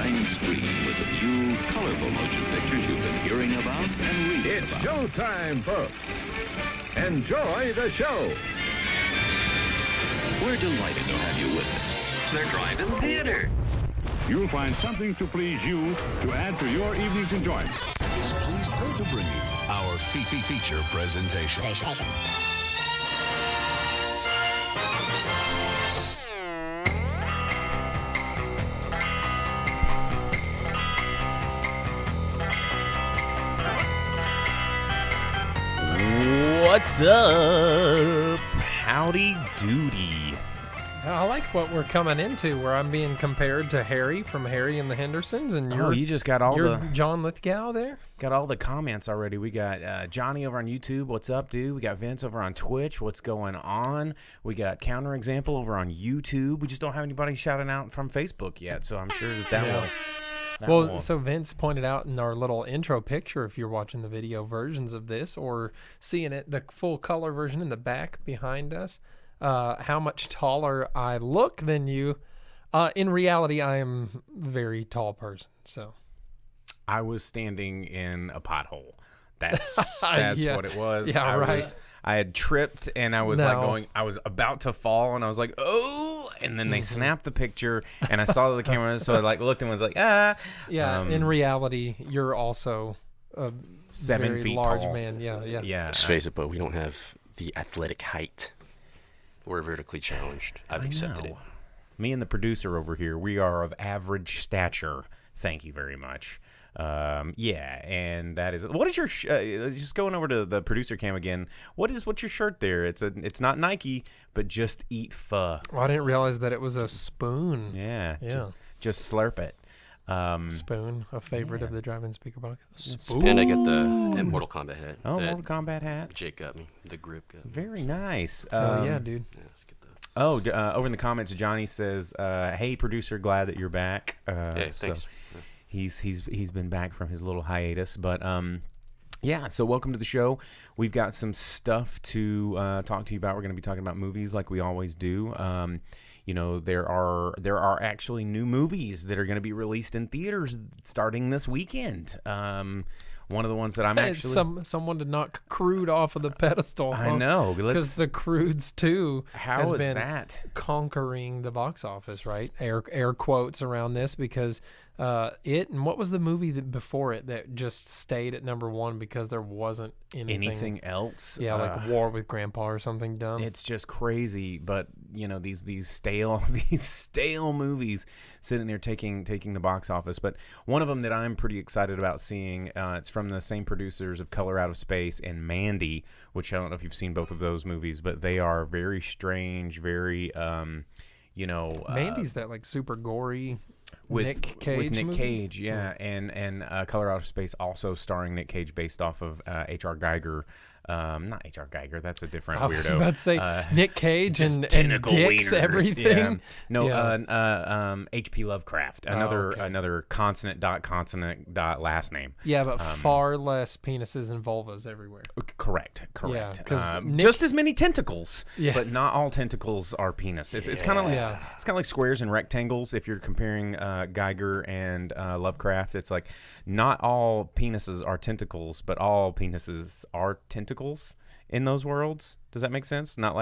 giant screen with the few colorful motion pictures you've been hearing about and reading It's about. showtime, folks. Enjoy the show. We're delighted to have you with us. They're Drive-in Theater. You'll find something to please you to add to your evening's enjoyment. Is pleased to bring you our feature presentation. What's up? Howdy doody. I like what we're coming into, where I'm being compared to Harry from Harry and the Hendersons, and you're You just got all you're the John Lithgow there. got all the comments already. We got Johnny over on YouTube. What's up, dude? We got Vince over on Twitch. What's going on? We got Counterexample over on YouTube. We just don't have anybody shouting out from Facebook yet, so I'm sure that will. Well, so Vince pointed out in our little intro picture, if you're watching the video versions of this or seeing it, the full color version in the back behind us, how much taller I look than you. In reality, I am a very tall person. So I was standing in a pothole. That's Yeah. what it was. Yeah, right. I had tripped and I was I was about to fall and I was like, oh, and then they snapped the picture and I saw the camera, so I looked and was like, ah. Yeah, in reality, you're also a 7 very feet large tall. man. Yeah. Let's face it, but we don't have the athletic height. We're vertically challenged. I've accepted it. Me and the producer over here, we are of average stature. Thank you very much. And that is. What is your? Just going over to the producer cam again. What's your shirt there? It's not Nike, but just eat pho. Oh, I didn't realize that it was a spoon. Yeah. Yeah. Just slurp it. Spoon, a favorite of the Drive-in Speakerbox. Spoon. And I get the Mortal Kombat hat. Oh, that Mortal Kombat hat. Jake got me. The grip got me. Very nice. Oh yeah, dude. Yeah, let's get that. Over in the comments, Johnny says, "Hey, producer, glad that you're back." Hey, so thanks. he's been back from his little hiatus, but yeah. So welcome to the show. We've got some stuff to talk to you about. We're going to be talking about movies like we always do. There are actually new movies that are going to be released in theaters starting this weekend. One of the ones that I'm actually someone to knock Crude off of the pedestal. I know, because the Crudes 2 has is been that conquering the box office, right? Air quotes around this, because and what was the movie before it that just stayed at number one because there wasn't anything else? Yeah, like War with Grandpa or something dumb. It's just crazy, but these stale movies sitting there taking the box office. But one of them that I'm pretty excited about seeing, it's from the same producers of Color Out of Space and Mandy, which I don't know if you've seen both of those movies, but they are very strange, very Mandy's that like super gory. With Nick Cage movie? Cage, yeah, and Color Out of Space also starring Nick Cage, based off of H.R. Geiger. Not H.R. Geiger, that's a different weirdo. I was about to say Nick Cage and tentacle dicks wieners, everything. Yeah. No, Yeah. H.P. Lovecraft, okay. another consonant dot last name. Yeah, but far less penises and vulvas everywhere. Correct. Yeah, 'cause Nick- just as many tentacles, Yeah. but not all tentacles are penis. It's kind of like it's kind of like squares and rectangles. If you're comparing Geiger and Lovecraft, it's like not all penises are tentacles, but all penises are tentacles in those worlds. Does that make sense? Not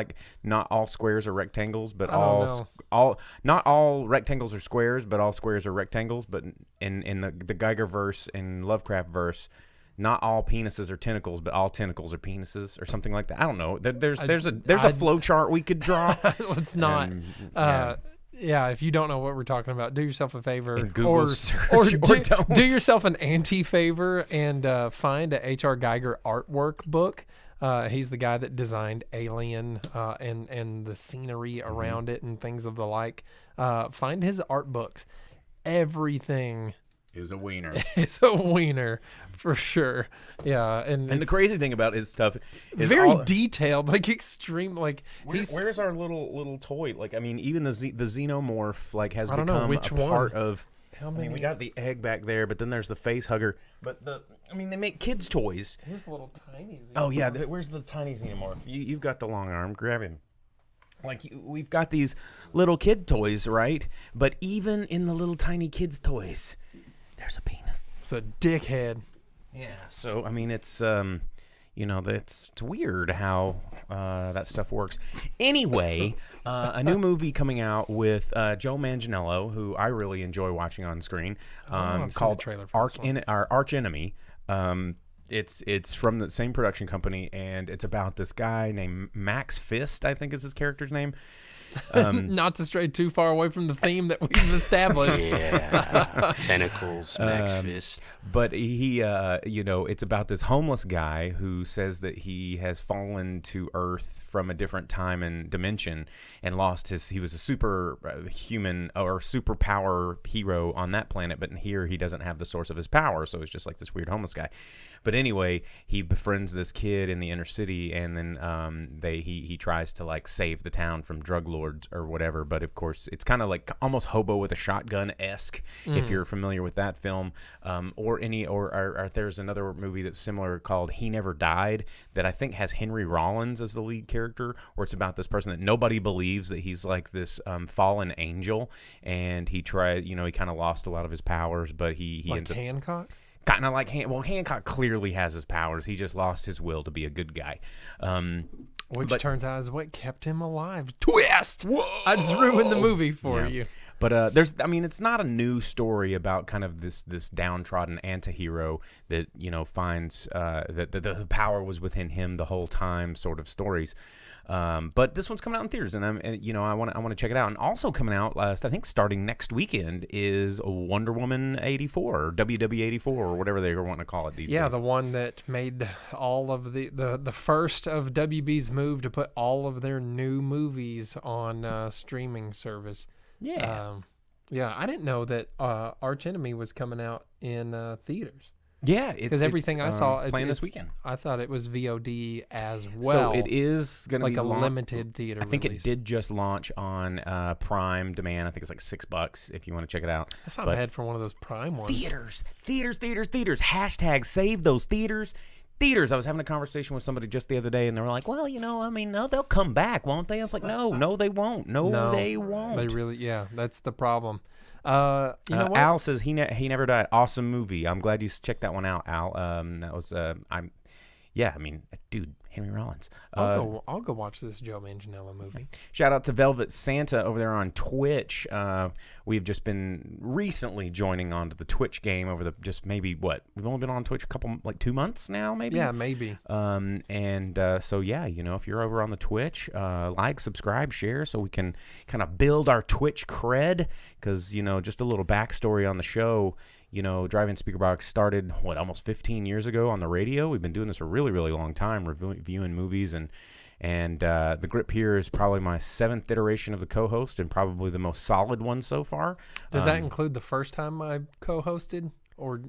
all squares are rectangles, but not all rectangles are squares, but all squares are rectangles. But in the Geiger verse and Lovecraft verse, not all penises are tentacles, but all tentacles are penises, or something like that. I don't know. There's a flow chart we could draw. Let's not. And, yeah, if you don't know what we're talking about, do yourself a favor, And Google search or don't. do yourself an anti-favor and find a H.R. Geiger artwork book. He's the guy that designed Alien and the scenery around it and things of the like. Find his art books. Everything is a wiener. It's a wiener for sure. Yeah, and the crazy thing about his stuff is very detailed, like extreme. Like where's our little toy? Like, I mean, even the xenomorph has I don't know become which a part one. of. How many? we got the egg back there, but then there's the face hugger. But they make kids toys. Here's a little tiny. Oh yeah, where's the tiny xenomorph? You've got the long arm. Grab him. Like, we've got these little kid toys, right? But even in the little tiny kids' toys, there's a penis. It's a dickhead. Yeah. So, I mean, it's, it's weird how that stuff works. Anyway, a new movie coming out with Joe Manganiello, who I really enjoy watching on screen, called Arch Enemy. It's from the same production company, and it's about this guy named Max Fist, I think is his character's name. Not to stray too far away from the theme that we've established. Yeah, tentacles, Max Fist. But he, it's about this homeless guy who says that he has fallen to Earth from a different time and dimension and he was a super human or superpower hero on that planet, but here he doesn't have the source of his power, so it's just like this weird homeless guy. But anyway, he befriends this kid in the inner city, and then he tries to like save the town from drug lords or whatever. But of course, it's kind of like almost Hobo with a Shotgun-esque, if you're familiar with that film, or there's another movie that's similar called He Never Died that I think has Henry Rollins as the lead character, where it's about this person that nobody believes that he's like this fallen angel, and he kind of lost a lot of his powers, but he like ends up Hancock. Kind of like Hancock clearly has his powers. He just lost his will to be a good guy. Which turns out is what kept him alive. Twist! Whoa! I just ruined the movie for you. But it's not a new story about kind of this downtrodden antihero that, finds that the power was within him the whole time sort of stories. But this one's coming out in theaters, and I want to check it out. And also coming out, I think starting next weekend, is Wonder Woman 84 or WW 84 or whatever they want to call it these days. Yeah, the one that made all of the first of WB's move to put all of their new movies on streaming service. Yeah. I didn't know that Arch Enemy was coming out in theaters. Yeah, because everything I saw playing this weekend. I thought it was VOD as well. So it is going to be like a limited theater. I think release. it did just launch on Prime Demand. I think it's like $6 if you want to check it out. That's not bad for one of those Prime ones. Theaters. Hashtag save those theaters. Theaters. I was having a conversation with somebody just the other day, and they were like, "Well, no, they'll come back, won't they?" I was like, "No, they won't. No, they won't. They really, that's the problem." What? Al says he never died. Awesome movie. I'm glad you checked that one out, Al. That was dude, Henry Rollins. I'll go watch this Joe Manganiello movie. Shout out to Velvet Santa over there on Twitch. We've just been recently joining onto the Twitch game over we've only been on Twitch 2 months now, maybe. Yeah, maybe. So if you're over on the Twitch, like, subscribe, share, so we can kind of build our Twitch cred. Because just a little backstory on the show. Drive-in Speakerbox started, almost 15 years ago on the radio. We've been doing this a really, really long time, reviewing movies. And the grip here is probably my 7th iteration of the co-host and probably the most solid one so far. Does that include the first time I co-hosted? Or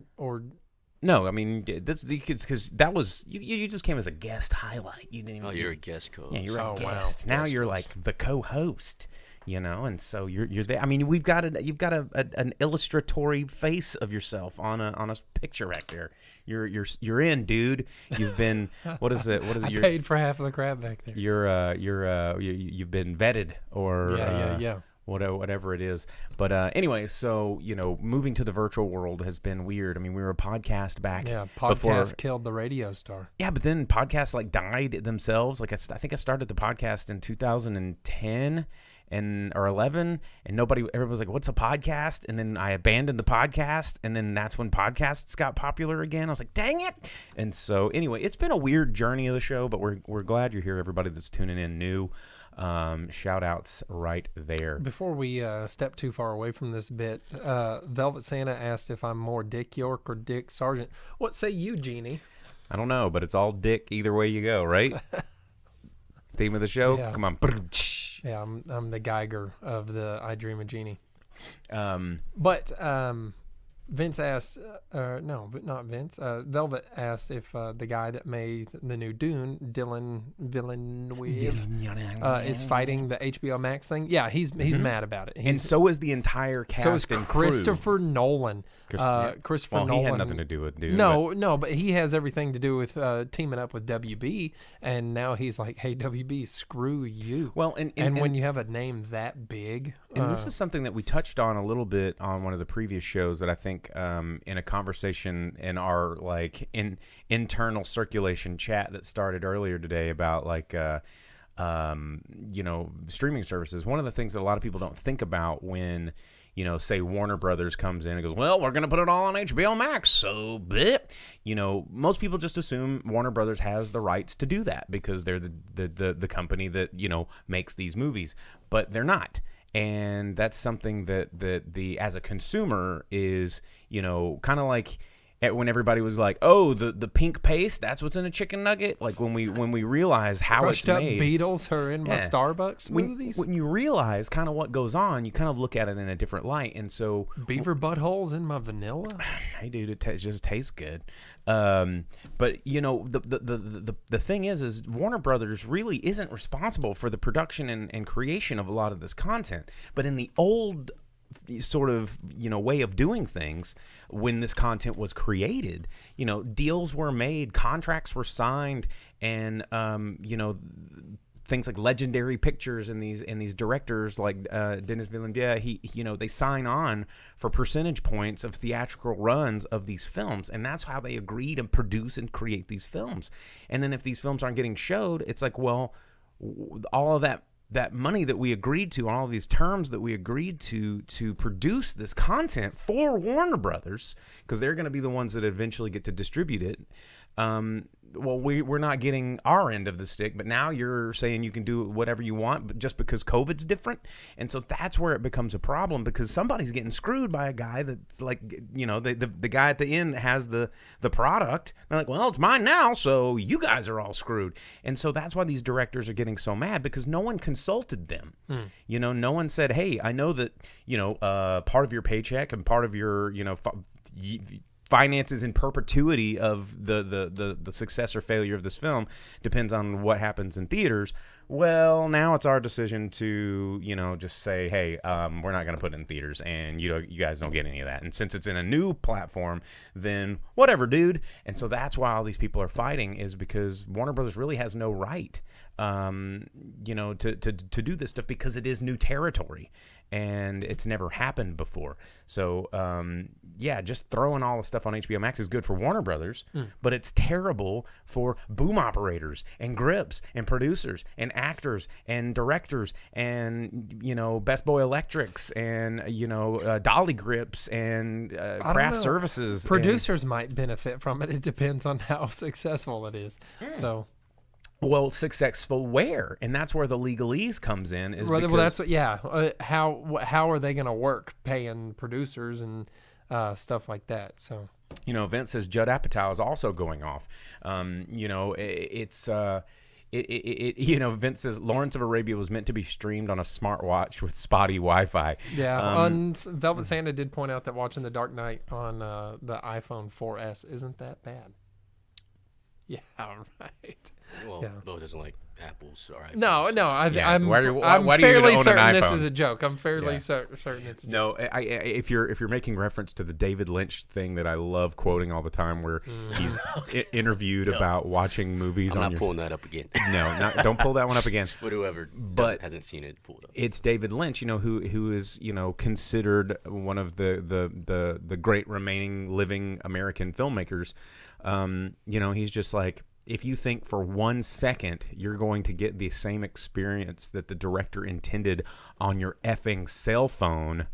No, I mean, because that was, you just came as a guest highlight. You didn't even, you're a guest co-host. Yeah, you're a guest. Wow. Now you're like the co-host. And so you're there. I mean, you've got an illustratory face of yourself on a picture right there. You're in, dude. You've been what is it? I paid for half of the crab back there. You've been vetted or yeah. Whatever it is. But anyway, so moving to the virtual world has been weird. I mean, we were a podcast back. Yeah, podcast killed the radio star. Yeah, but then podcasts died themselves. Like I think I started the podcast in 2010. Or 11, and everybody was like, "What's a podcast?" And then I abandoned the podcast, and then that's when podcasts got popular again. I was like, "Dang it!" And so anyway, it's been a weird journey of the show, but we're glad you're here, everybody that's tuning in new. Shout outs right there. Before we step too far away from this bit, Velvet Santa asked if I'm more Dick York or Dick Sargent. What say you, Jeannie? I don't know, but it's all Dick either way you go, right? Theme of the show. Yeah. Come on. Yeah, I'm the Geiger of the I Dream of Jeannie. Vince asked, no, but not Vince. Velvet asked if the guy that made the new Dune, Dylan Villeneuve, is fighting the HBO Max thing. Yeah, he's mad about it. And so is the entire cast so is and crew. Christopher Nolan. Christopher Nolan. He had nothing to do with Dune. No, but he has everything to do with teaming up with WB, and now he's like, hey, WB, screw you. Well, and when you have a name that big. And this is something that we touched on a little bit on one of the previous shows that I think in a conversation in our internal circulation chat that started earlier today about streaming services. One of the things that a lot of people don't think about when, say Warner Brothers comes in and goes, well, we're going to put it all on HBO Max. So, most people just assume Warner Brothers has the rights to do that because they're the company that, makes these movies, but they're not. And that's something that the as a consumer is, kind of like when everybody was like, oh, the pink paste, that's what's in a chicken nugget. Like when we realize how Crushed it's up made. Beetles are in my Starbucks smoothies. When you realize kind of what goes on, you kind of look at it in a different light. And so beaver buttholes in my vanilla. Hey, dude, it just tastes good. But the thing is Warner Brothers really isn't responsible for the production and creation of a lot of this content. But in the old sort of way of doing things, when this content was created, deals were made, contracts were signed, and things like Legendary Pictures and these directors like Denis Villeneuve, they sign on for percentage points of theatrical runs of these films, and that's how they agree to produce and create these films. And then if these films aren't getting showed, it's like, well, all of that money that we agreed to, all of these terms that we agreed to produce this content for Warner Brothers, because they're going to be the ones that eventually get to distribute it. We're not getting our end of the stick, but now you're saying you can do whatever you want, but just because COVID's different. And so that's where it becomes a problem, because somebody's getting screwed by a guy that's like, the guy at the end has the product. They're like, well, it's mine now, so you guys are all screwed. And so that's why these directors are getting so mad, because no one consulted them. No one said, hey, I know that, part of your paycheck and part of your, finances in perpetuity of the success or failure of this film depends on what happens in theaters. Well, now it's our decision to, just say, hey, we're not going to put it in theaters, and you guys don't get any of that. And since it's in a new platform, then whatever, dude. And so that's why all these people are fighting, is because Warner Brothers really has no right, to do this stuff, because it is new territory. And it's never happened before. So, just throwing all the stuff on HBO Max is good for Warner Brothers, but it's terrible for boom operators and grips and producers and actors and directors and, Best Boy Electrics and, Dolly Grips and craft services. Producers might benefit from it. It depends on how successful it is. So... Well, successful where? And that's where the legalese comes in. How are they going to work paying producers and stuff like that? So, Vince says Judd Apatow is also going off. Vince says Lawrence of Arabia was meant to be streamed on a smartwatch with spotty Wi-Fi. Yeah, Velvet Santa did point out that watching The Dark Knight on the iPhone 4S isn't that bad. Yeah, right. Well, Bo doesn't like apples or iPhones. No. I'm why do you fairly even own certain an this iPhone? is a joke. I'm fairly certain it's a joke. No, if you're making reference to the David Lynch thing that I love quoting all the time, where he's interviewed about watching movies I'm on not pulling that up again. No, don't pull that one up again. But whoever hasn't seen it, pull it up. It's David Lynch, who is considered one of the great remaining living American filmmakers. He's just like, if you think for 1 second you're going to get the same experience that the director intended on your effing cell phone,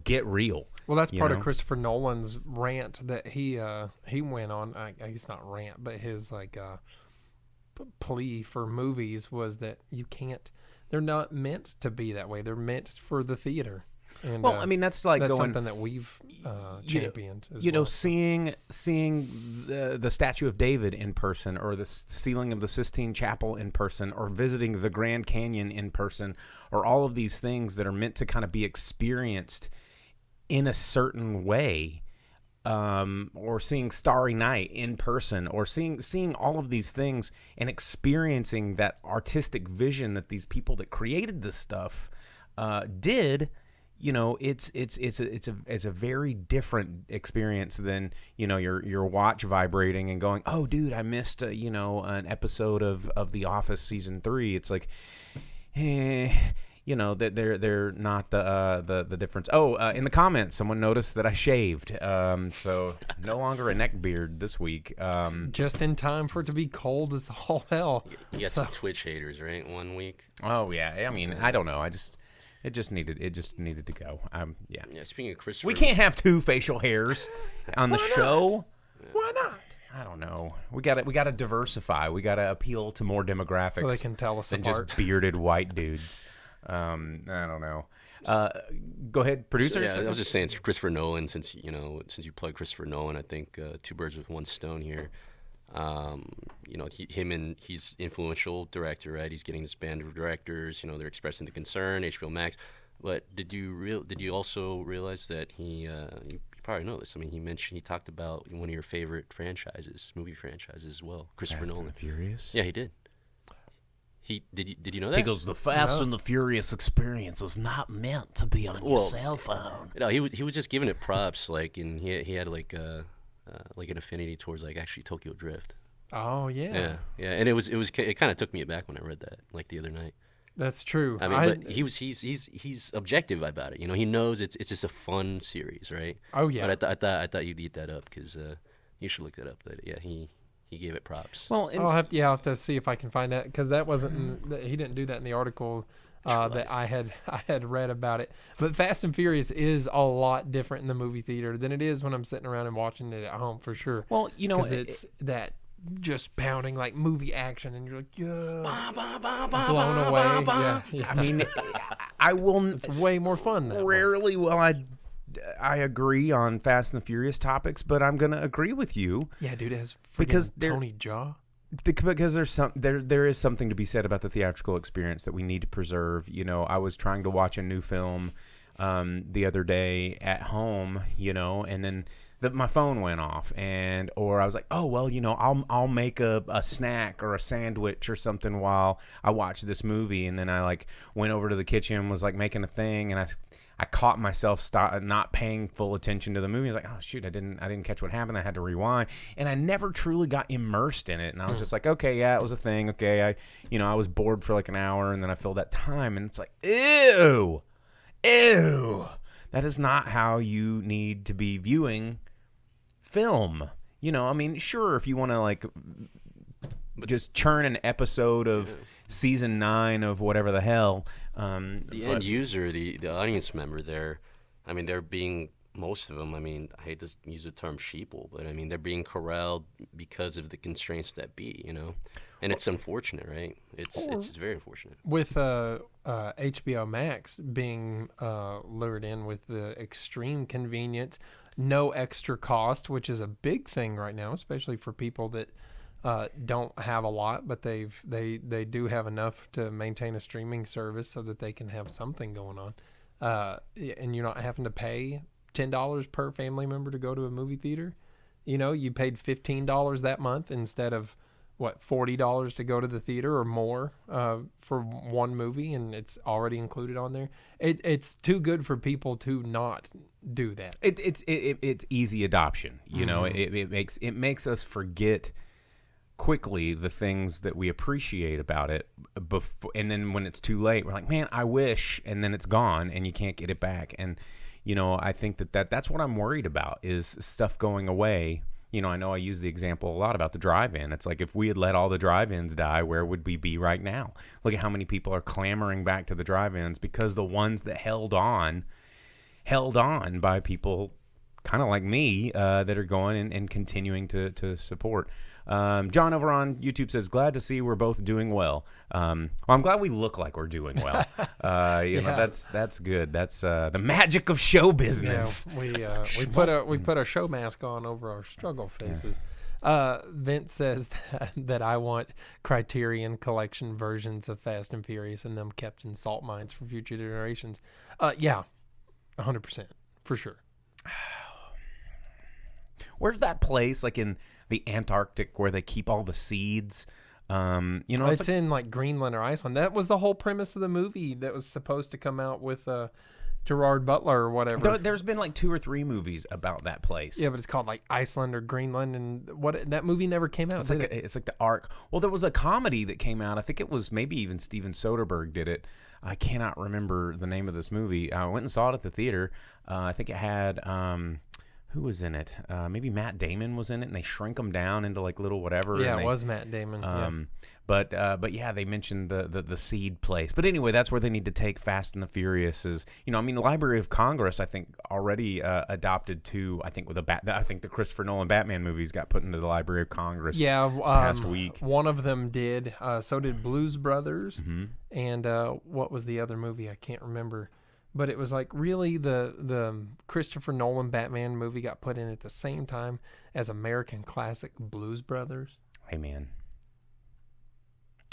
get real. Well, that's part of Christopher Nolan's rant that he went on. He's not rant, but his plea for movies was that you can't. They're not meant to be that way. They're meant for the theater. And, that's like that's going, something that we've championed. Seeing the Statue of David in person, or the ceiling of the Sistine Chapel in person, or visiting the Grand Canyon in person, or all of these things that are meant to kind of be experienced in a certain way. or seeing Starry Night in person, or seeing all of these things and experiencing that artistic vision that these people that created this stuff did. It's a very different experience than your watch vibrating and going, oh dude, I missed an episode of The Office season 3. It's like, that they're not the difference. In the comments, someone noticed that I shaved, so no longer a neck beard this week. Just in time for it to be cold as all hell. You got some Twitch haters, right? 1 week. Oh yeah, I mean, I don't know. It just needed to go. Yeah. Yeah. Speaking of Christopher, We can't have 2 facial hairs on the show. Why not? I don't know. We got to diversify. We got to appeal to more demographics. So they can tell us than apart. just bearded white dudes. I don't know. Go ahead, producers. Yeah, I was just saying, Christopher Nolan. Since you plug Christopher Nolan, I think 2 birds with 1 stone here. He's influential director, right? He's getting this band of directors. They're expressing the concern. HBO Max. But did you also realize that you probably know this? I mean, he talked about one of your favorite movie franchises as well, Christopher Nolan. Fast and the Furious. Yeah, he did. Did you know that? He goes, the Fast and the Furious experience is not meant to be on your cell phone. No, he was just giving it props, and he had like an affinity towards actually Tokyo Drift. Oh yeah. Yeah, and it kind of took me aback when I read that the other night. That's true. I mean, but he's objective about it. He knows it's just a fun series, right? Oh yeah. But I thought you'd eat that up because you should look that up. But yeah, he gave it props. Well, I'll have to see if I can find that, because that wasn't he didn't do that in the article that I had read about it. But Fast and Furious is a lot different in the movie theater than it is when I'm sitting around and watching it at home, for sure. Well, because it's that just pounding like movie action, and you're like, yeah, blown away. Yeah. I mean, I will. It's way more fun that way. Rarely will I agree on Fast and the Furious topics, but I'm going to agree with you. Yeah, dude, it has because Tony Jaa. Because there is something to be said about the theatrical experience that we need to preserve. I was trying to watch a new film the other day at home, and then my phone went off, or I was like, oh well, I'll make a snack or a sandwich or something while I watch this movie, and then I went over to the kitchen, was making a thing, and I caught myself not paying full attention to the movie. I was like, oh shoot, I didn't catch what happened. I had to rewind, and I never truly got immersed in it. And I was just like, okay, yeah, it was a thing. Okay, I was bored for an hour, and then I filled that time, and it's like, ew. That is not how you need to be viewing film. I mean, sure, if you want to just churn an episode of season 9 of whatever the hell. The end user, the audience member there, I mean, they're being, most of them, I mean, I hate to use the term sheeple, but I mean, they're being corralled because of the constraints that be, and it's unfortunate, right? It's very unfortunate. With HBO Max being lured in with the extreme convenience, no extra cost, which is a big thing right now, especially for people that don't have a lot, but they do have enough to maintain a streaming service so that they can have something going on, and you're not having to pay $10 per family member to go to a movie theater. You paid $15 that month instead of $40 to go to the theater or more for one movie, and it's already included on there. It's too good for people to not do that. It's easy adoption. It makes us forget quickly the things that we appreciate about it before, and then when it's too late, we're like, man, I wish, and then it's gone and you can't get it back. And I think that's what I'm worried about, is stuff going away. I know I use the example a lot about the drive-in. It's like, if we had let all the drive-ins die, where would we be right now? Look at how many people are clamoring back to the drive-ins, because the ones that held on by people kind of like me that are going and continuing to support. John over on YouTube says, glad to see we're both doing well. I'm glad we look like we're doing well. That's good. That's the magic of show business. Yeah, we put a show mask on over our struggle faces. Vince says that I want Criterion Collection versions of Fast and Furious and them kept in salt mines for future generations. 100% for sure. Where's that place like in the Antarctic where they keep all the seeds? It's in like Greenland or Iceland. That was the whole premise of the movie that was supposed to come out with Gerard Butler or whatever. There's been like 2 or 3 movies about that place. Yeah, but it's called like Iceland or Greenland, and that movie never came out. It's like the Ark. Well, there was a comedy that came out. I think it was maybe even Steven Soderbergh did it. I cannot remember the name of this movie. I went and saw it at the theater. I think it had who was in it? Maybe Matt Damon was in it, and they shrink him down into like little whatever. Yeah, it was Matt Damon. Yeah. But yeah, they mentioned the seed place. But anyway, that's where they need to take Fast and the Furious. Is the Library of Congress, I think, already adopted to. I think I think the Christopher Nolan Batman movies got put into the Library of Congress. Yeah, this past week. One of them did. So did Blues Brothers, Mm-hmm. and what was the other movie? I can't remember. But it was like really the Christopher Nolan Batman movie got put in at the same time as American classic Blues Brothers. Hey man,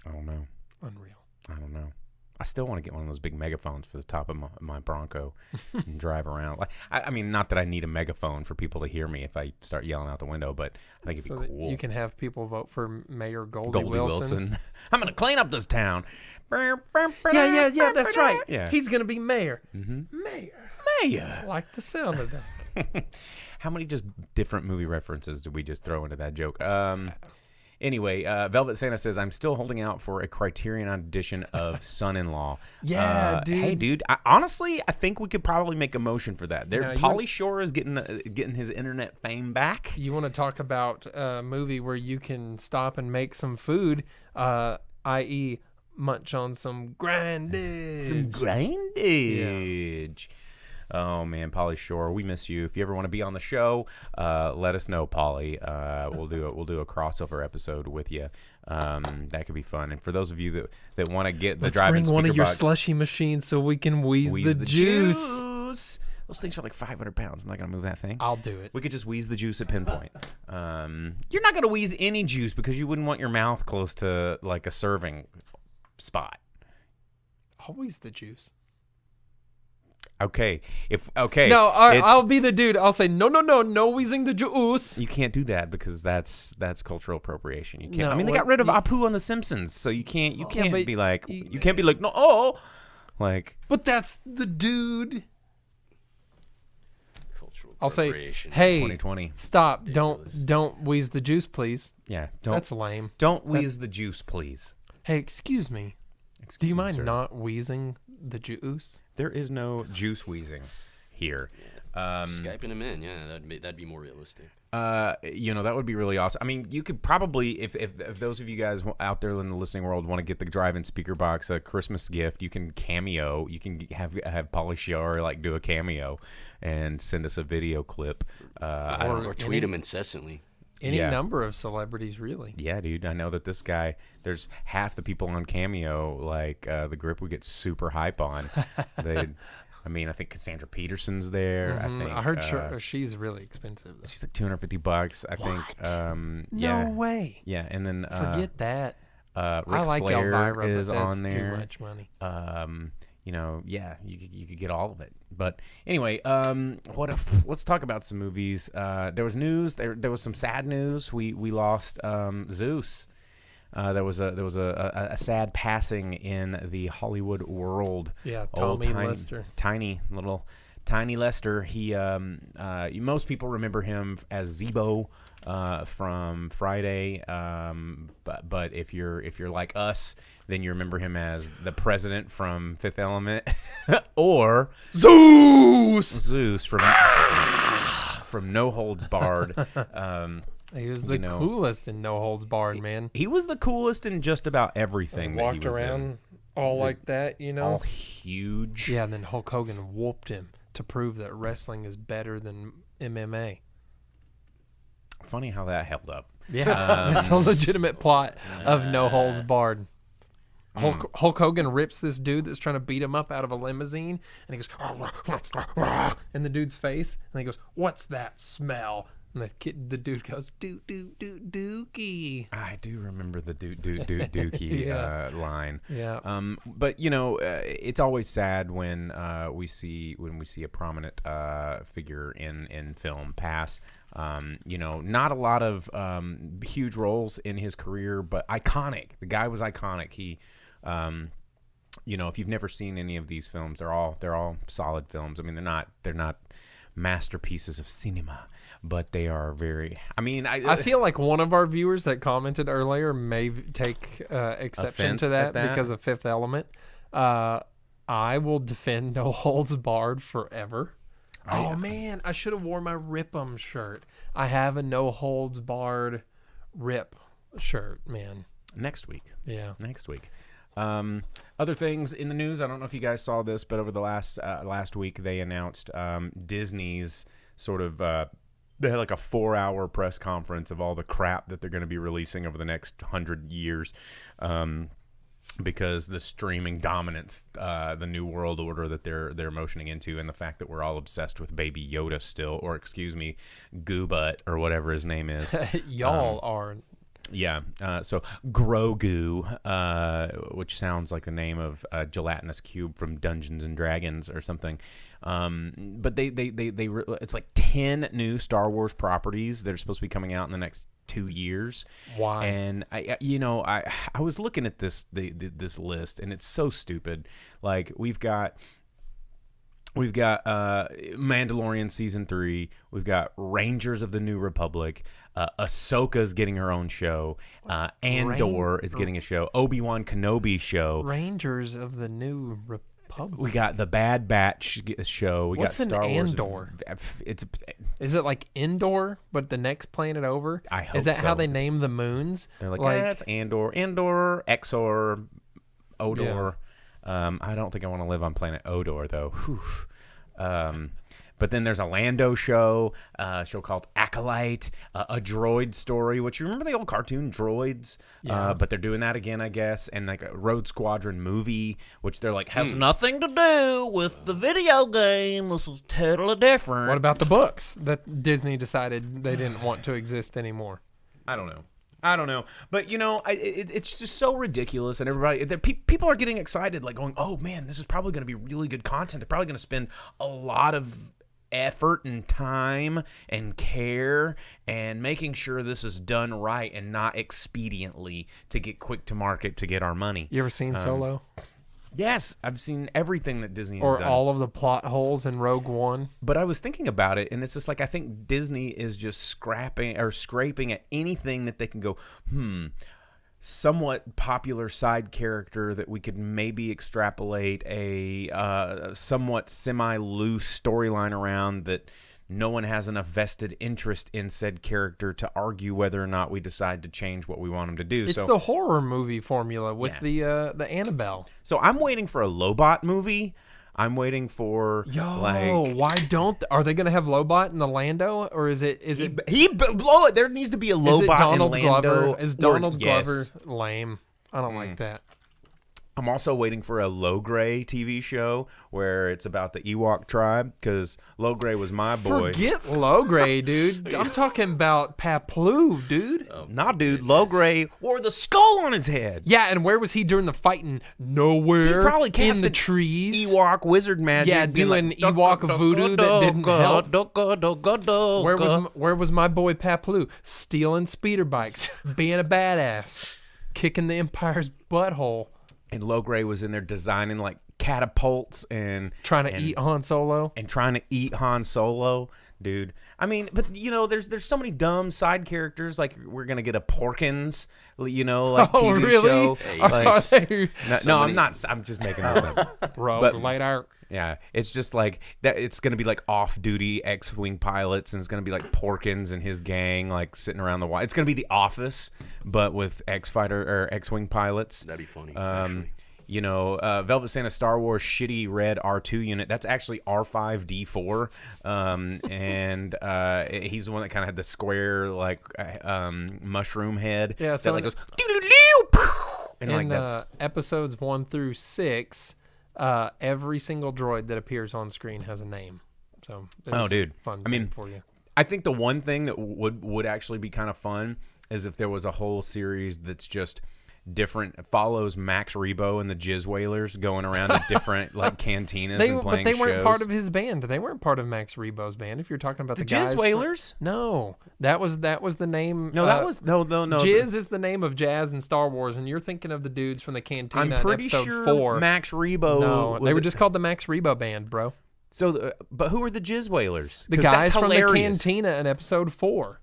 I don't know. Unreal. I don't know. I still want to get one of those big megaphones for the top of my Bronco and drive around. Like, I mean, not that I need a megaphone for people to hear me if I start yelling out the window, but I think it'd be cool. You can have people vote for Mayor Goldie Wilson. I'm going to clean up this town. Yeah, that's right. Yeah. He's going to be mayor. Mm-hmm. Mayor. Mayor. I like the sound of that. How many just different movie references did we just throw into that joke? Anyway, Velvet Santa says, I'm still holding out for a Criterion edition of Son-in-Law. Yeah, dude. Hey, dude. Honestly, I think we could probably make a motion for that. Pauly Shore is getting his internet fame back. You want to talk about a movie where you can stop and make some food, i.e., munch on some grindage. Some grindage. Yeah. Oh man, Pauly Shore, we miss you. If you ever want to be on the show, let us know, Pauly. We'll do a crossover episode with you. That could be fun. And for those of you that want to get the Drive-in Speakerbox, bring one of your slushy machines so we can wheeze the juice. Those things are like 500 pounds. I'm not gonna move that thing. I'll do it. We could just wheeze the juice at pinpoint. You're not gonna wheeze any juice because you wouldn't want your mouth close to like a serving spot. I'll wheeze the juice. Okay. No, I'll be the dude. I'll say no wheezing the juice. You can't do that because that's cultural appropriation. You can't. No, I mean, they got rid of Apu on The Simpsons, so you can't be like no. But that's the dude. Cultural I'll say, appropriation. hey, 2020. Stop! Ridiculous. Don't wheeze the juice, please. Yeah, that's lame. Don't wheeze the juice, please. Hey, excuse me. Do you mind not wheezing the juice? There is no juice wheezing here. Skyping him in, yeah, that'd be more realistic. That would be really awesome. I mean, you could probably, if those of you guys out there in the listening world want to get the Drive-in Speakerbox a Christmas gift, you can cameo. You can have Pauly Shore do a cameo and send us a video clip. Or tweet him incessantly. Any number of celebrities, really. Yeah, dude. I know that this guy, there's half the people on Cameo, the group we get super hype on. I think Cassandra Peterson's there. I heard she's really expensive, though. She's like $250, I think. No way. Yeah, and then forget that. Ric I like Flair Elvira, is but that's on there. too much money. You could get all of it. But anyway, let's talk about some movies. There was news. There was some sad news. We lost Zeus. There was a sad passing in the Hollywood world. Yeah, Lester. Tiny Lester. He most people remember him as Zebo from Friday. But if you're like us, then you remember him as the president from Fifth Element, or Zeus from No Holds Barred. He was the coolest in No Holds Barred, man. He was the coolest in just about everything. Walked that he was around in. all like that, all huge. Yeah, and then Hulk Hogan whooped him to prove that wrestling is better than MMA. Funny how that held up. Yeah, that's a legitimate plot of No Holds Barred. Hulk Hogan rips this dude that's trying to beat him up out of a limousine, and he goes in the dude's face, and he goes, "What's that smell?" And the dude goes, dookie. I do remember the dookie line. Yeah. But it's always sad when we see a prominent figure in film pass. Not a lot of huge roles in his career, but iconic. The guy was iconic. He, if you've never seen any of these films, they're all solid films. I mean, they're not masterpieces of cinema, but they are very. I mean, I feel like one of our viewers that commented earlier may take exception to that because of Fifth Element. I will defend No Holds Barred forever. Oh man, I should have worn my Rip 'em shirt. I have a No Holds Barred Rip shirt, man. Next week. Yeah. Next week. Other things in the news. I don't know if you guys saw this, but over the last week they announced Disney's sort of they had like a 4-hour press conference of all the crap that they're going to be releasing over the next 100 years. Because the streaming dominance, the new world order that they're motioning into, and the fact that we're all obsessed with Baby Yoda still, or excuse me, Goobut or whatever his name is. Y'all are. Yeah. So Grogu, which sounds like the name of a gelatinous cube from Dungeons and Dragons or something. But it's like 10 new Star Wars properties that are supposed to be coming out in the next 2 years. Why? And I was looking at this list, and it's so stupid. Like we've got Mandalorian season 3. We've got Rangers of the New Republic. Ahsoka's getting her own show. Andor is getting a show. Obi-Wan Kenobi show. Rangers of the New Republic. We got the Bad Batch show. What's got Star an Wars. Andor? Is it like Endor, but the next planet over? I hope Is that so. how they name the moons? They're like it's Andor, Exor, Odor. Yeah. I don't think I want to live on planet Odor though. But then there's a Lando show, a show called Acolyte, a droid story, which you remember the old cartoon droids? Yeah. But they're doing that again, I guess, and like a Road Squadron movie, which they're like, has nothing to do with the video game. This is totally different. What about the books that Disney decided they didn't want to exist anymore? I don't know. But, it's just so ridiculous. And everybody, people are getting excited, like going, oh, man, this is probably going to be really good content. They're probably going to spend a lot of effort and time and care and making sure this is done right and not expediently to get quick to market to get our money. You ever seen Solo? Yes, I've seen everything that Disney has done. Or all of the plot holes in Rogue One. But I was thinking about it, and it's just like I think Disney is just scraping at anything that they can go, somewhat popular side character that we could maybe extrapolate a somewhat semi-loose storyline around that no one has enough vested interest in said character to argue whether or not we decide to change what we want them to do. It's the horror movie formula with the Annabelle. So I'm waiting for a Lobot movie. I'm waiting for why don't are they going to have Lobot in the Lando, or is it there needs to be a Lobot in Lando. Is Donald Glover lame? I don't like that. I'm also waiting for a Logray TV show where it's about the Ewok tribe, because Logray was my boy. Forget Logray, dude. I'm talking about Paploo, dude. Nah, dude. Logray wore the skull on his head. Yeah, and where was he during the fighting? Nowhere. He's probably in the trees. Ewok wizard magic. Yeah, doing like, Ewok voodoo that didn't help. Where was my boy Paploo? Stealing speeder bikes, being a badass, kicking the Empire's butthole. And Logray was in there designing like catapults and trying to eat Han Solo. Dude. I mean, but there's so many dumb side characters. Like we're gonna get a Porkins, TV really? show. No, I'm not. I'm just making this up. Light art. Yeah, it's just like that. It's gonna be like off-duty X-wing pilots, and it's gonna be like Porkins and his gang, like sitting around the wall. It's gonna be The Office, but with X-fighter or X-wing pilots. That'd be funny. Actually. Velvet Santa Star Wars shitty red R2 unit. That's actually R5D4, and he's the one that kind of had the square mushroom head. Yeah, so that goes and that's episodes 1 through 6. Every single droid that appears on screen has a name. So dude, fun I mean, for you. I think the one thing that would actually be kind of fun is if there was a whole series that's just different, follows Max Rebo and the Jizz Whalers going around to different like cantinas and playing shows. But they weren't part of his band. They weren't part of Max Rebo's band. If you're talking about the guys Jizz Whalers, no, that was the name. No, that was no. Jizz is the name of jazz in Star Wars, and you're thinking of the dudes from the cantina. I'm pretty in episode sure 4. Max Rebo. No, they were just called the Max Rebo Band, bro. So, but who are the Jizz Whalers? The guys from the cantina in episode 4.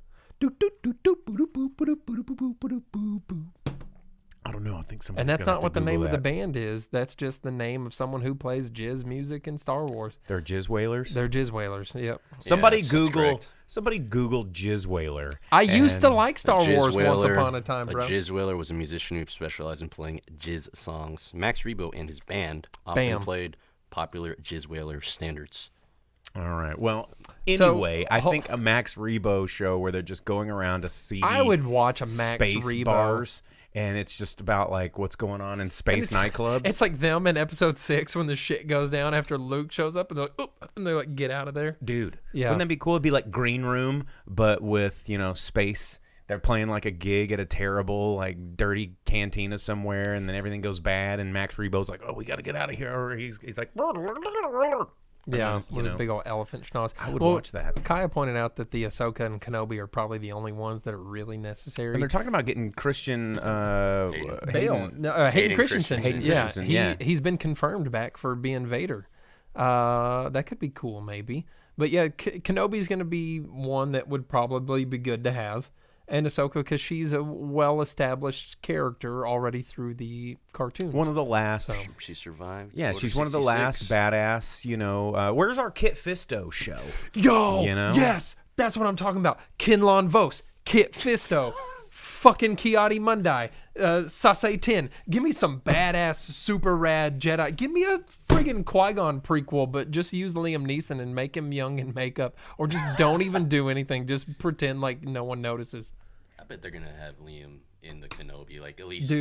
I don't know. I think somebody. And that's not what the name of the band is. That's just the name of someone who plays jizz music in Star Wars. They're Jizz Whalers. They're Jizz Whalers. Yep. Somebody Google Jizz Whaler. I used to like Star Wars once upon a time, bro. A Jizz Whaler was a musician who specialized in playing jizz songs. Max Rebo and his band often played popular Jizz Whaler standards. All right. Well, anyway, I think a Max Rebo show where they're just going around to see. I would watch a Max Rebo bars, and it's just about like what's going on in space nightclubs. It's like them in episode 6 when the shit goes down after Luke shows up, and they're like, "Oop," and they're like, "Get out of there, dude." Yeah, wouldn't that be cool? It'd be like Green Room, but with space. They're playing like a gig at a terrible, like dirty cantina somewhere, and then everything goes bad, and Max Rebo's like, "Oh, we got to get out of here." Or he's like. Yeah, with a big old elephant schnoz. I would watch that. Kaya pointed out that the Ahsoka and Kenobi are probably the only ones that are really necessary. And they're talking about getting Christian Hayden Christensen. Christensen, yeah. He's been confirmed back for being Vader. That could be cool, maybe. But yeah, Kenobi's going to be one that would probably be good to have. And Ahsoka, because she's a well-established character already through the cartoons. One of the last. So. She survived. Yeah, she's one of the last badass, where's our Kit Fisto show? Yo, yes, that's what I'm talking about. Kinlan Vos, Kit Fisto, fucking Kiadi Mundai, Sasay Tin. Give me some badass, super rad Jedi. Give me a friggin' Qui-Gon prequel, but just use Liam Neeson and make him young in makeup. Or just don't even do anything. Just pretend like no one notices. I bet they're going to have Liam in the Kenobi, like at least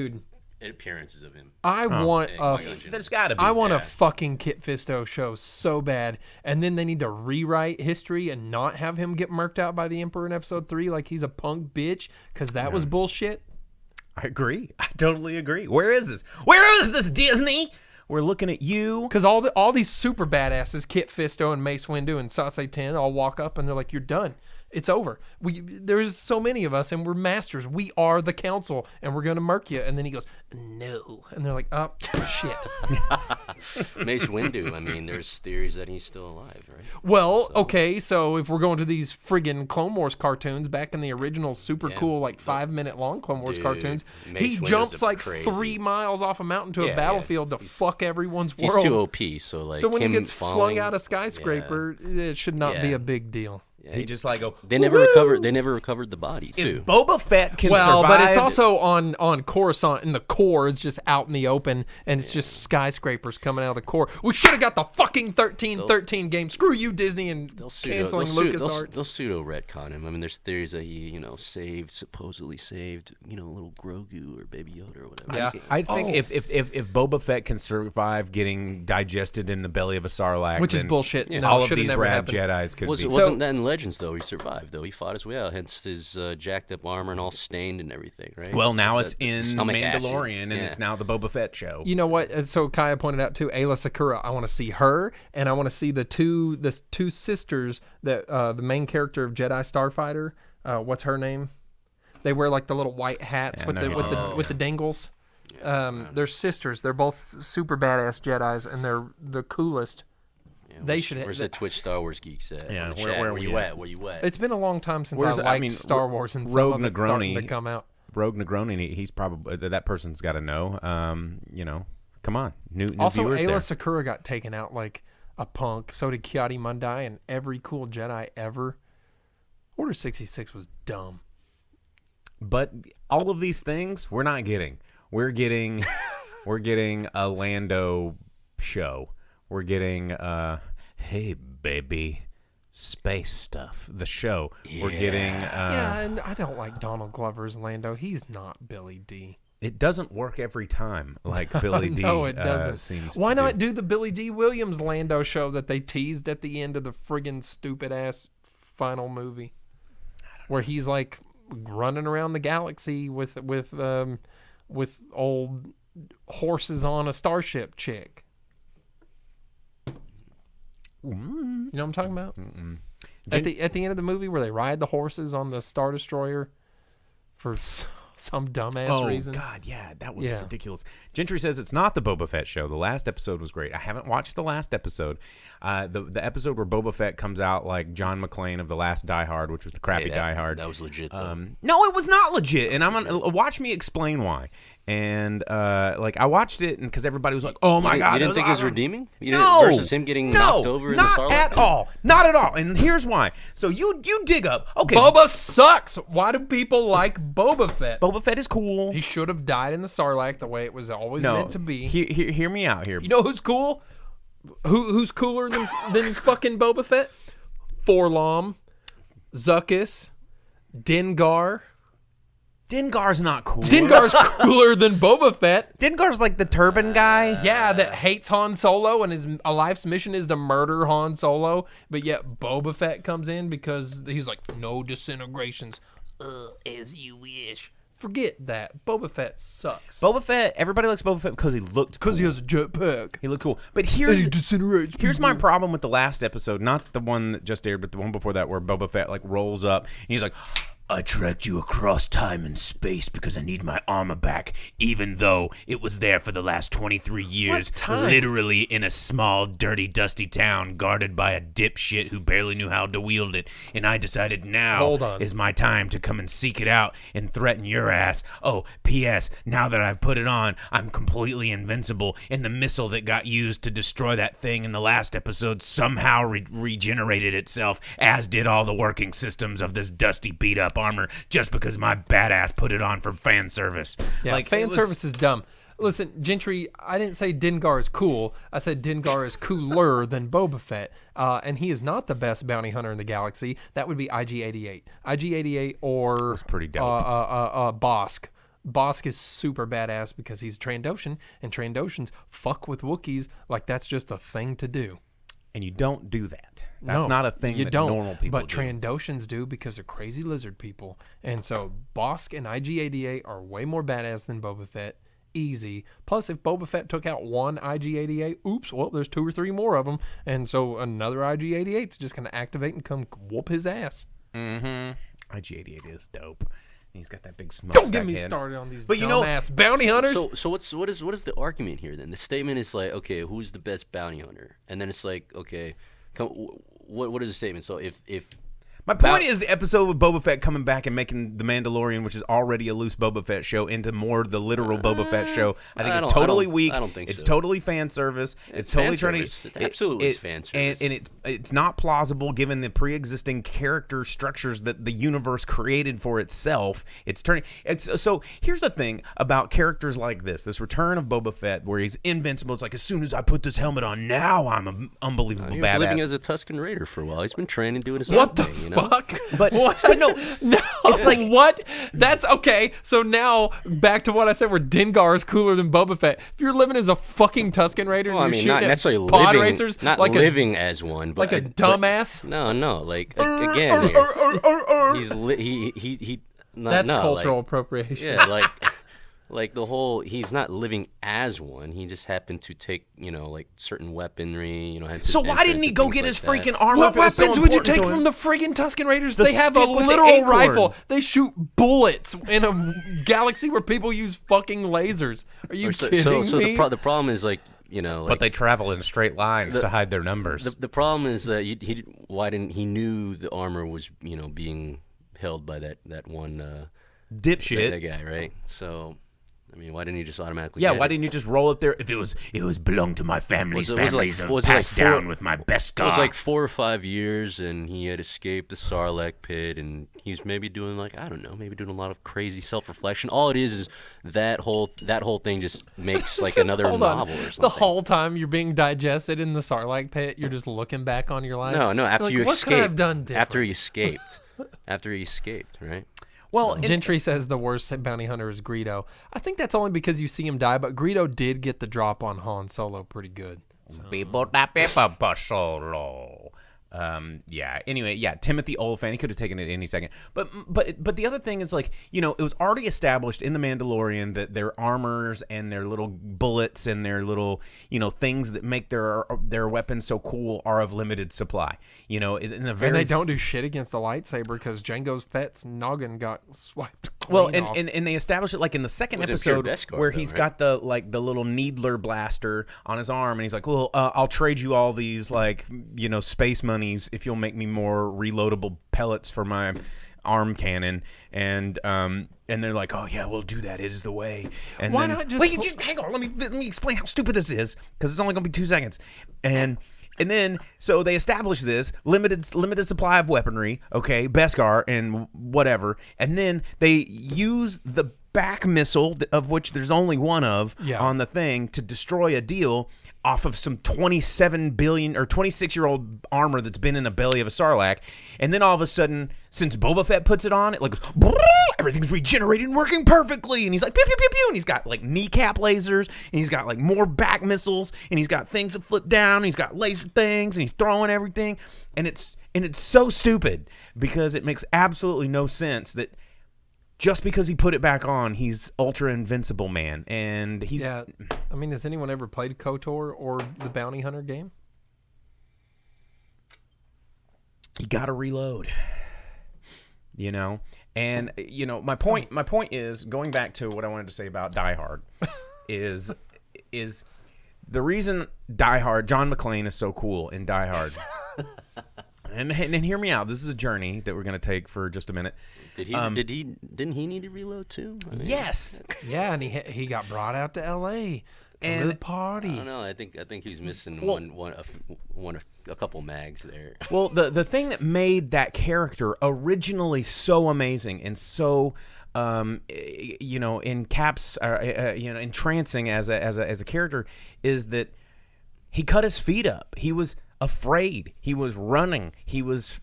appearances of him. There's got to be. I want a fucking Kit Fisto show so bad. And then they need to rewrite history and not have him get murked out by the Emperor in episode 3 like he's a punk bitch, because that was bullshit. I agree. I totally agree. Where is this? Where is this, Disney? We're looking at you. Because all these super badasses, Kit Fisto and Mace Windu and Sasay Ten, all walk up and they're like, "You're done. It's over. There's so many of us, and we're masters. We are the council, and we're gonna murk you." And then he goes, "No," and they're like, "Oh shit." Mace Windu. I mean, there's theories that he's still alive, right? Well, okay, so if we're going to these friggin' Clone Wars cartoons, back in the original super cool, like 5-minute long Clone Wars cartoons, he jumps like 3 miles off a mountain to a battlefield to fuck everyone's world. He's too OP, so like. So when he gets flung out a skyscraper, it should not be a big deal. Yeah, he just like they never recovered. They never recovered the body too. If Boba Fett can survive, but it's also on Coruscant in the core. It's just out in the open, and it's just skyscrapers coming out of the core. We should have got the fucking 1313 game. Screw you, Disney, and canceling LucasArts. They'll pseudo retcon him. I mean, there's theories that he, supposedly saved, little Grogu or Baby Yoda or whatever. Yeah, I think if Boba Fett can survive getting digested in the belly of a Sarlacc, which is bullshit. No, all of these rad Jedis could be. Wasn't that in Legends though? He survived though. He fought his way out. Hence his jacked up armor and all stained and everything, right? Well, now it's in Mandalorian, acid. and it's now the Boba Fett show. You know what? So Kaya pointed out too, Ayla Secura. I want to see her, and I want to see the two sisters that the main character of Jedi Starfighter. What's her name? They wear like the little white hats with the dangles. They're sisters. They're both super badass Jedis, and they're the coolest. They should. Where's the Twitch Star Wars geeks at? Yeah, where you at? Where you at? It's been a long time since I liked Star Wars, and some of it's starting to come out. Rogue Negroni, he's probably that person's got to know. Come on, new also, viewers there. Ayla Secura got taken out like a punk. So did Kiadi Mundai and every cool Jedi ever. Order 66 was dumb. But all of these things we're not getting. We're getting a Lando show. We're getting hey baby, space stuff. The show. Yeah. We're getting and I don't like Donald Glover's Lando. He's not Billy D. It doesn't work every time like Billy D. No, it doesn't. Seems Why to not do the Billy D. Williams Lando show that they teased at the end of the friggin' stupid ass final movie, where he's like running around the galaxy with old horses on a starship chick. You know what I'm talking about? At the end of the movie, where they ride the horses on the Star Destroyer for some dumbass reason. Oh, God, yeah. That was ridiculous. Gentry says it's not the Boba Fett show. The last episode was great. I haven't watched the last episode. The episode where Boba Fett comes out like John McClane of the last Die Hard, which was the crappy Die Hard. That was legit, though. No, it was not legit. And I'm gonna watch me explain why. And I watched it, and because everybody was like, "Oh my God!" You didn't think it was redeeming? No, versus him getting knocked over in the Sarlacc? Not at all. Not at all. And here's why. So you dig up. Okay, Boba sucks. Why do people like Boba Fett? Boba Fett is cool. He should have died in the Sarlacc the way it was always meant to be. Hear me out here. You know who's cool? Who's cooler than fucking Boba Fett? Forlom, Zuckuss, Dengar. Dengar's not cool. Dengar's cooler than Boba Fett. Dengar's like the turban guy. Yeah, that hates Han Solo, and his life's mission is to murder Han Solo. But yet Boba Fett comes in because he's like, no disintegrations. As you wish. Forget that. Boba Fett sucks. Boba Fett, everybody likes Boba Fett because he looked cool. Because he has a jetpack. He looked cool. But here's my problem with the last episode, not the one that just aired, but the one before that where Boba Fett like rolls up and he's like, I tracked you across time and space because I need my armor back, even though it was there for the last 23 years, literally in a small, dirty, dusty town guarded by a dipshit who barely knew how to wield it. And I decided now is my time to come and seek it out and threaten your ass. Oh, P.S. Now that I've put it on, I'm completely invincible, and the missile that got used to destroy that thing in the last episode somehow regenerated itself, as did all the working systems of this dusty, beat-up armor, just because my badass put it on for fan service. Yeah, fan service is dumb. Listen, Gentry, I didn't say Dengar is cool. I said Dengar is cooler than Boba Fett. And he is not the best bounty hunter in the galaxy. That would be IG-88. IG-88 or That's pretty dope. Bosk. Bosk is super badass because he's a Trandoshan, and Trandoshans fuck with Wookiees like that's just a thing to do. And you don't do that. That's not a thing that normal people do. But Trandoshans do because they're crazy lizard people. And so Bosk and IG-88 are way more badass than Boba Fett. Easy. Plus, if Boba Fett took out one IG-88, oops, well, there's 2 or 3 more of them. And so another IG-88 is just going to activate and come whoop his ass. Mm-hmm. IG-88 is dope. He's got that big smoke. Don't get me started on these dumbass bounty hunters. So what is the argument here then? The statement is like, okay, who's the best bounty hunter? And then it's like, okay, what is the statement? So if my point is the episode with Boba Fett coming back and making The Mandalorian, which is already a loose Boba Fett show, into more the literal Boba Fett show. I think it's totally weak. I don't think it's so. totally fan service. It's totally trying to. It's absolutely fan service. And it's not plausible given the pre-existing character structures that the universe created for itself. So here's the thing about characters like this return of Boba Fett, where he's invincible. It's like, as soon as I put this helmet on, now I'm an unbelievable he was badass. living as a Tusken Raider for a while. He's been training, doing his own thing. You know? Fuck? But no, it's like what? That's okay. So now back to what I said, where Dengar is cooler than Boba Fett. If you're living as a fucking Tusken Raider, well, and you're not shooting necessarily pod living, racers, not like living as one, but like a dumbass. No, like again, That's cultural appropriation. Yeah, like the whole, he's not living as one. He just happened to take, like certain weaponry, So why didn't he go get his freaking armor? What weapons would you take from the friggin' Tusken Raiders? They have a literal rifle. They shoot bullets in a galaxy where people use fucking lasers. Are you kidding me? So the problem is but they travel in straight lines to hide their numbers. The problem is that he knew the armor was being held by that one dipshit, that guy, right? So. I mean, why didn't you just automatically? Yeah, why didn't you just roll up there? If it was belonged to my family's passed down with my best guy. It was like 4 or 5 years, and he had escaped the Sarlacc pit, and he's maybe doing maybe doing a lot of crazy self-reflection. All it is that whole thing just makes like another novel or something. The whole time you're being digested in the Sarlacc pit, you're just looking back on your life. No, after you what escaped. Could I have done different? After he escaped, right? Well, Gentry says the worst bounty hunter is Greedo. I think that's only because you see him die, but Greedo did get the drop on Han Solo pretty good. So. Yeah. Anyway, yeah. Timothy Olyphant. He could have taken it any second. But the other thing is, like, you know, it was already established in the Mandalorian that their armors and their little bullets and their little, you know, things that make their weapons so cool are of limited supply. You know, in the very and they don't do shit against the lightsaber because Jango Fett's noggin got swiped. Well, off. and they established it like in the second Was it pure episode Beskar, where though, he's right? got the little needler blaster on his arm, and he's like, well, I'll trade you all these, like, you know, space monies if you'll make me more reloadable pellets for my arm cannon. And they're like, oh yeah, we'll do that. It is the way. And Why then, not just wait, just hang on. Let me explain how stupid this is, because it's only gonna be 2 seconds. And then, so they establish this limited supply of weaponry, okay, Beskar and whatever, and then they use the back missile, of which there's only one of, on the thing to destroy a deal off of some 27 billion or 26-year-old armor that's been in the belly of a Sarlacc. And then all of a sudden, since Boba Fett puts it on, it like goes, everything's regenerated and working perfectly. And he's like, pew, pew, pew, pew. And he's got like kneecap lasers, and he's got like more back missiles, and he's got things that flip down, and he's got laser things, and he's throwing everything. And it's so stupid because it makes absolutely no sense that just because he put it back on, he's ultra invincible, man. And he's... Yeah, I mean, has anyone ever played KOTOR or the Bounty Hunter game? You gotta reload, you know. And you know, my point is, going back to what I wanted to say about Die Hard, is the reason Die Hard, John McClane is so cool in Die Hard. And hear me out. This is a journey that we're gonna take for just a minute. Didn't he need to reload too? I mean, yes. Yeah, and he got brought out to L.A. to the party. I don't know. I think he's missing a couple mags there. Well, the thing that made that character originally so amazing and so you know, entrancing as a character is that he cut his feet up. He was afraid. He was running. He was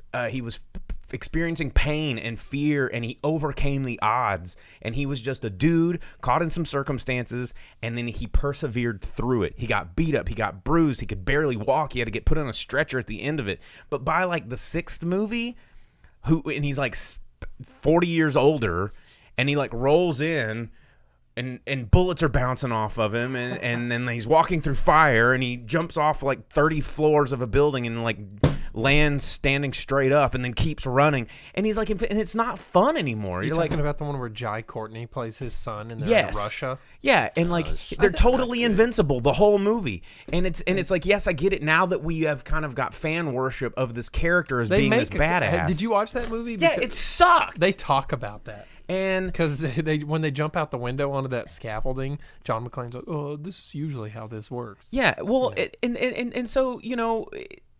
experiencing pain and fear, and he overcame the odds. And he was just a dude caught in some circumstances, and then he persevered through it. He got beat up. He got bruised. He could barely walk. He had to get put on a stretcher at the end of it. But by like the 6th movie, and he's like 40 years older, and he like rolls in, and bullets are bouncing off of him, and then he's walking through fire, and he jumps off like 30 floors of a building and like lands standing straight up, and then keeps running, and he's like, and it's not fun anymore. You're like, talking about the one where Jai Courtney plays his son in Russia? Yeah, and like they're totally invincible the whole movie, and it's like, yes, I get it now that we have kind of got fan worship of this character as being this badass. Did you watch that movie? Yeah, it sucked. They talk about that. And because when they jump out the window onto that scaffolding, John McClane's like, "Oh, this is usually how this works." Yeah, well, and so, you know,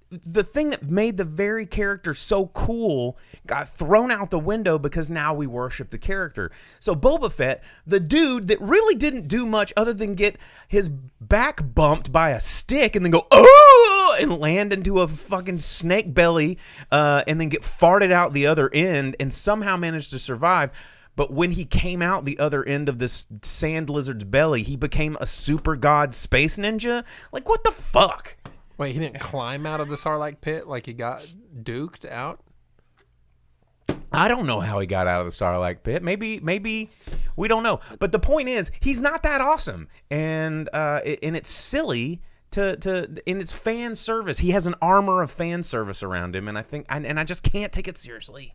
the thing that made the very character so cool got thrown out the window because now we worship the character. So Boba Fett, the dude that really didn't do much other than get his back bumped by a stick and then go, oh, and land into a fucking snake belly, and then get farted out the other end and somehow managed to survive. But when he came out the other end of this sand lizard's belly, he became a super god space ninja. Like, what the fuck? Wait, he didn't climb out of the Sarlacc pit like he got duked out? I don't know how he got out of the Sarlacc pit. Maybe we don't know. But the point is, he's not that awesome, and it's silly in its fan service. He has an armor of fan service around him, and I just can't take it seriously.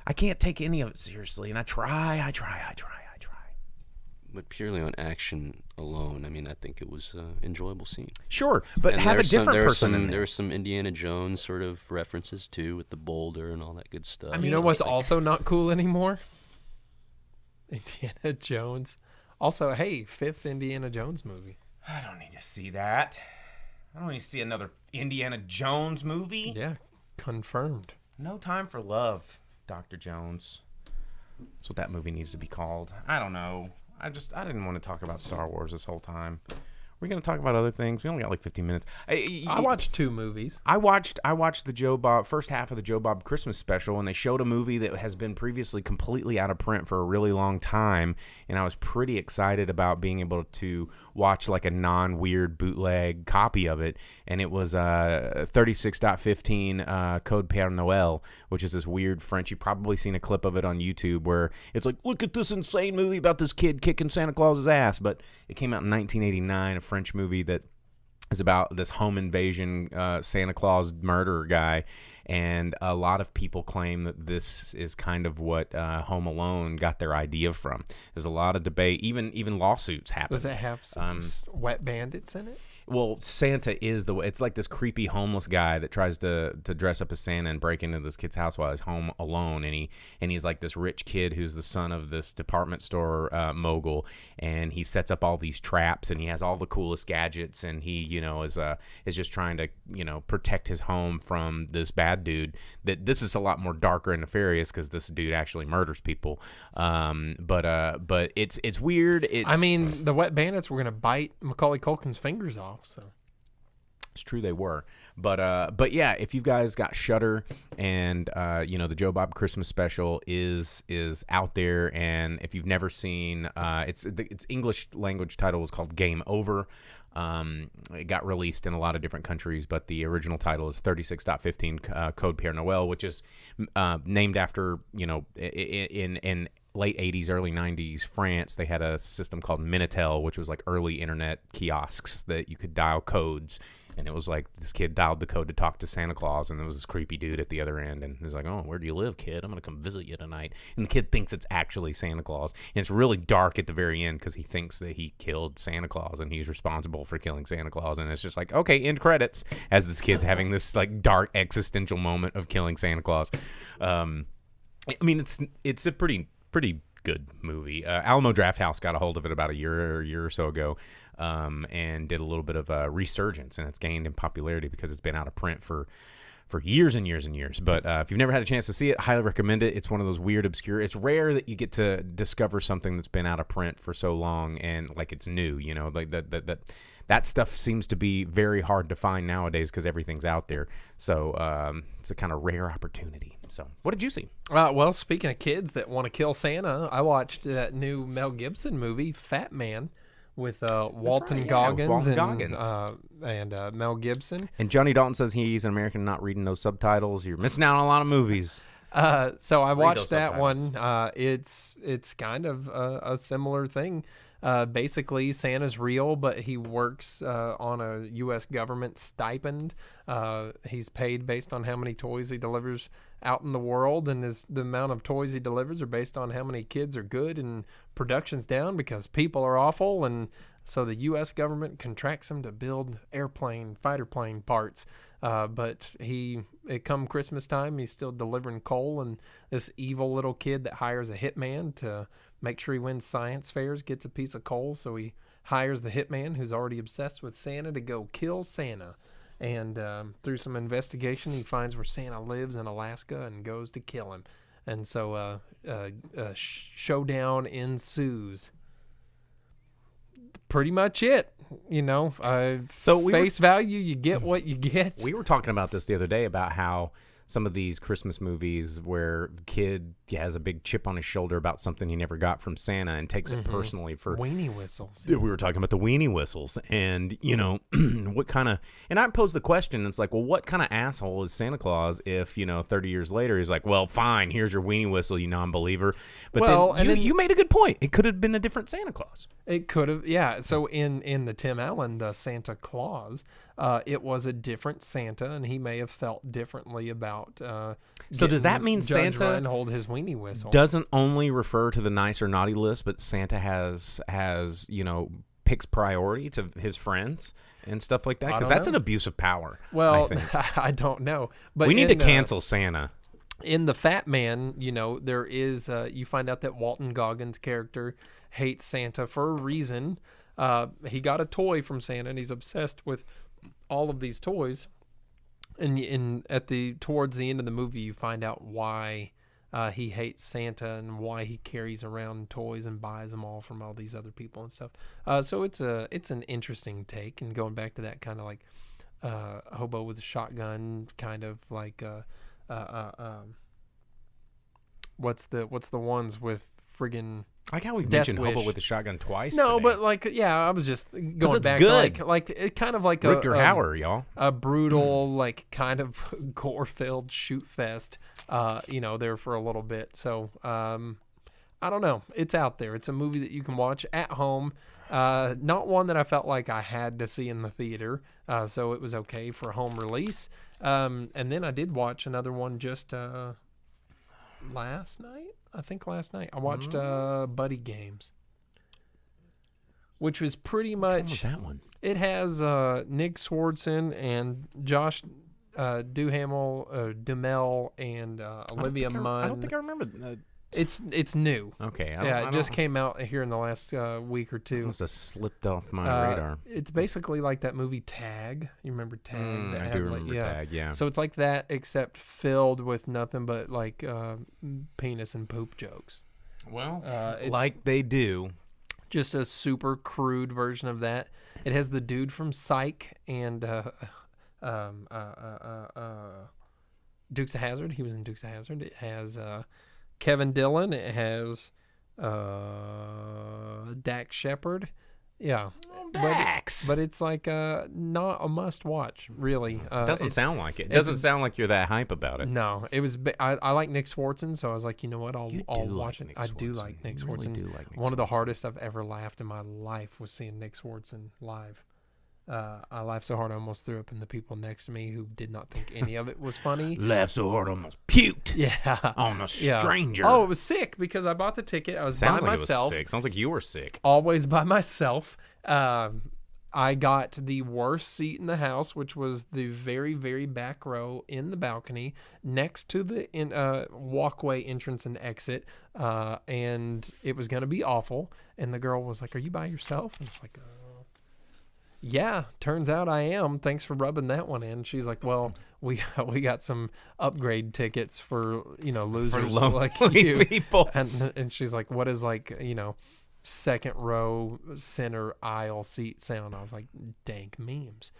I can't take any of it seriously, and I try. But purely on action alone, I mean, I think it was an enjoyable scene. Sure, but and have a different person in there. There's some Indiana Jones sort of references, too, with the boulder and all that good stuff. I mean, you know what's also not cool anymore? Indiana Jones. Also, hey, 5th Indiana Jones movie. I don't need to see that. I don't need to see another Indiana Jones movie. Yeah, confirmed. No Time for Love, Dr. Jones. That's what that movie needs to be called. I don't know. I didn't want to talk about Star Wars this whole time. We're going to talk about other things. We only got like 15 minutes. I watched 2 movies. I watched the Joe Bob first half of the Joe Bob Christmas special, and they showed a movie that has been previously completely out of print for a really long time, and I was pretty excited about being able to watch like a non-weird bootleg copy of it, and it was 36.15 Code Père Noël, which is this weird French. You've probably seen a clip of it on YouTube where it's like, look at this insane movie about this kid kicking Santa Claus's ass, but it came out in 1989, a French movie that is about this home invasion Santa Claus murderer guy, and a lot of people claim that this is kind of what Home Alone got their idea from. There's a lot of debate, even lawsuits happen. Does it have some wet bandits in it? Well, Santa is it's like this creepy homeless guy that tries to dress up as Santa and break into this kid's house while he's home alone, and he's like this rich kid who's the son of this department store mogul, and he sets up all these traps, and he has all the coolest gadgets, and he is just trying to protect his home from this bad dude. That this is a lot more darker and nefarious because this dude actually murders people, but it's weird. I mean, the wet bandits were gonna bite Macaulay Culkin's fingers off. So it's true they were, but yeah, if you guys got Shudder and the Joe Bob Christmas special is out there, and if you've never seen its English language title was called Game Over. It got released in a lot of different countries, but the original title is 36.15 Code Père Noël, which is named after in late 80s, early 90s France, they had a system called Minitel, which was like early internet kiosks that you could dial codes. And it was like this kid dialed the code to talk to Santa Claus, and there was this creepy dude at the other end. And he's like, oh, where do you live, kid? I'm going to come visit you tonight. And the kid thinks it's actually Santa Claus. And it's really dark at the very end because he thinks that he killed Santa Claus and he's responsible for killing Santa Claus. And it's just like, okay, end credits, as this kid's having this like dark existential moment of killing Santa Claus. I mean, it's a pretty good movie. Alamo Drafthouse got a hold of it about a year or so ago, and did a little bit of a resurgence, and it's gained in popularity because it's been out of print for years and years and years. But if you've never had a chance to see it, highly recommend it. It's one of those weird, obscure. It's rare that you get to discover something that's been out of print for so long and like it's new. Like that stuff seems to be very hard to find nowadays because everything's out there. So it's a kind of rare opportunity. So what did you see? Well, speaking of kids that want to kill Santa, I watched that new Mel Gibson movie, Fat Man, with Walton Goggins and Mel Gibson. And Johnny Dalton says he's an American not reading those subtitles. You're missing out on a lot of movies. So I watched that one. It's kind of a similar thing. Basically, Santa's real, but he works on a U.S. government stipend. He's paid based on how many toys he delivers out in the world, and the amount of toys he delivers are based on how many kids are good, and production's down because people are awful, and so the U.S. government contracts him to build fighter plane parts. But it come Christmas time, he's still delivering coal, and this evil little kid that hires a hitman to make sure he wins science fairs gets a piece of coal, so he hires the hitman who's already obsessed with Santa to go kill Santa. And through some investigation, he finds where Santa lives in Alaska and goes to kill him. And so a showdown ensues. Pretty much it. Face value, you get what you get. We were talking about this the other day about how some of these Christmas movies where the kid has a big chip on his shoulder about something he never got from Santa and takes it personally for weenie whistles. We were talking about the weenie whistles, and what kind of, and I posed the question, it's like, well, what kind of asshole is Santa Claus if 30 years later he's like, well, fine, here's your weenie whistle, you non-believer. But then you made a good point. It could have been a different Santa Claus. It could have, yeah. So in the Tim Allen, the Santa Claus, it was a different Santa, and he may have felt differently about. So does that mean Judge Santa Reinhold his weenie whistle doesn't only refer to the nice or naughty list, but Santa has picks priority to his friends and stuff like that? Because that's an abuse of power. Well, I don't know, but we need to cancel Santa. In the Fat Man, there is you find out that Walton Goggins' character hates Santa for a reason. He got a toy from Santa, and he's obsessed with all of these toys. And towards the end of the movie, you find out why he hates Santa and why he carries around toys and buys them all from all these other people and stuff. So it's an interesting take, and going back to that kind of like hobo with a shotgun, kind of like what's the ones with friggin' I like how we Death mentioned Wish. Hobo with a Shotgun twice. No, today. but like, yeah, I was just going it's back good. to like it kind of like Rutger Hauer, y'all. a brutal, like kind of gore-filled shoot fest, there for a little bit. So, I don't know. It's out there. It's a movie that you can watch at home. Not one that I felt like I had to see in the theater. So it was okay for home release. And then I did watch another one just last night. I watched Buddy Games, which was pretty much. What was that one? It has Nick Swardson and Josh Duhamel, and Olivia Munn. I don't think I remember. It's new. Okay. It just came out here in the last week or two. It was slipped off my radar. It's basically like that movie Tag. You remember Tag? I do remember Tag, yeah. So it's like that, except filled with nothing but like penis and poop jokes. Well, it's like they do. just a super crude version of that. It has the dude from Psych and Dukes of Hazzard. He was in Dukes of Hazzard. It has Kevin Dillon. It has Dax Shepard. Yeah. Dax. But it's like not a must watch, really. Doesn't sound like it. It doesn't sound like you're that hype about it. No, it was. I like Nick Swardson, so I was like, you know what, I'll watch like it. Nick I do Swardson. like Nick You really Swardson. do like Nick One of the Swardson. hardest I've ever laughed in my life was seeing Nick Swardson live. I laughed so hard I almost threw up, and the people next to me who did not think any of it was funny. Laughed so hard, almost puked. Yeah. On a stranger. Oh, it was sick because I bought the ticket. I was Sounds by like myself. it was sick. Sounds like you were sick. Always by myself. I got the worst seat in the house, which was the very, very back row in the balcony next to the walkway entrance and exit. And it was going to be awful. And the girl was like, "Are you by yourself?" And I was like, yeah, turns out I am. Thanks for rubbing that one in. She's like, "Well, we got some upgrade tickets for, losers For lonely like you." people. And she's like, "What is like, second row center aisle seat sound?" I was like, dank memes.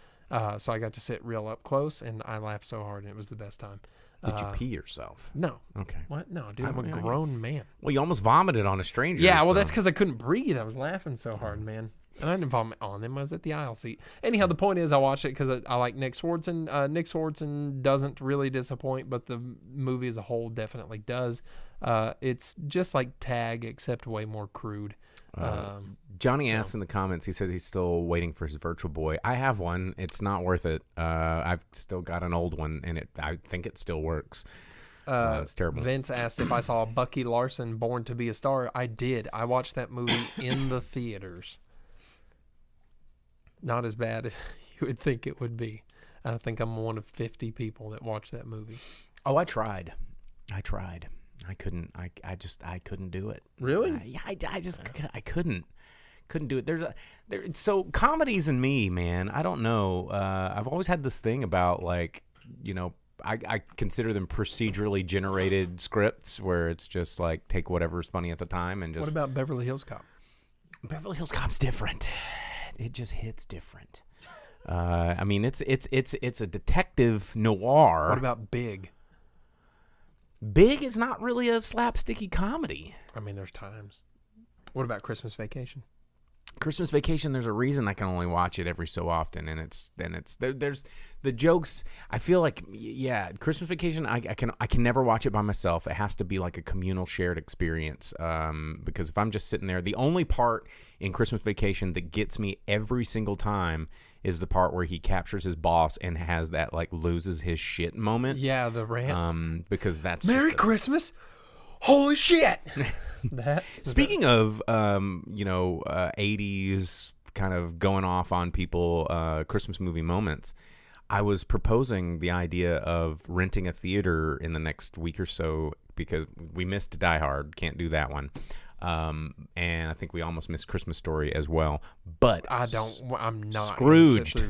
So I got to sit real up close, and I laughed so hard, and it was the best time. Did you pee yourself? No. Okay. What? No, dude, I'm a grown man. Well, you almost vomited on a stranger. Yeah, well, so. that's because I couldn't breathe. I was laughing so hard, man. And I didn't vomit on them. I was at the aisle seat. Anyhow, the point is I watched it because I like Nick Swardson. Nick Swardson doesn't really disappoint, but the movie as a whole definitely does. It's just like Tag, except way more crude. Johnny asks in the comments, he says he's still waiting for his Virtual Boy. I have one. It's not worth it. I've still got an old one, and I think it still works. It's terrible. Vince asked if I saw Bucky Larson, Born to be a Star. I did. I watched that movie in the theaters. Not as bad as you would think it would be. I think I'm one of 50 people that watched that movie. Oh, I tried. I couldn't. I couldn't do it. Really? I couldn't do it. So comedies and me, man. I don't know. I've always had this thing about like, I consider them procedurally generated scripts where it's just like take whatever's funny at the time and just. What about Beverly Hills Cop? Beverly Hills Cop's different. It just hits different. I mean, it's a detective noir. What about Big? Big is not really a slapsticky comedy. I mean, there's times. What about Christmas Vacation? Christmas Vacation, there's a reason I can only watch it every so often, and there's the jokes. I feel like Christmas Vacation, I can never watch it by myself. It has to be like a communal shared experience. Because if I'm just sitting there, the only part in Christmas Vacation that gets me every single time is the part where he captures his boss and has that like loses his shit moment. Yeah, the rant. Because that's Merry Christmas. Holy shit. Speaking of 80s kind of going off on people Christmas movie moments, I was proposing the idea of renting a theater in the next week or so because we missed Die Hard, can't do that one. And I think we almost missed Christmas Story as well. But I'm not Scrooged.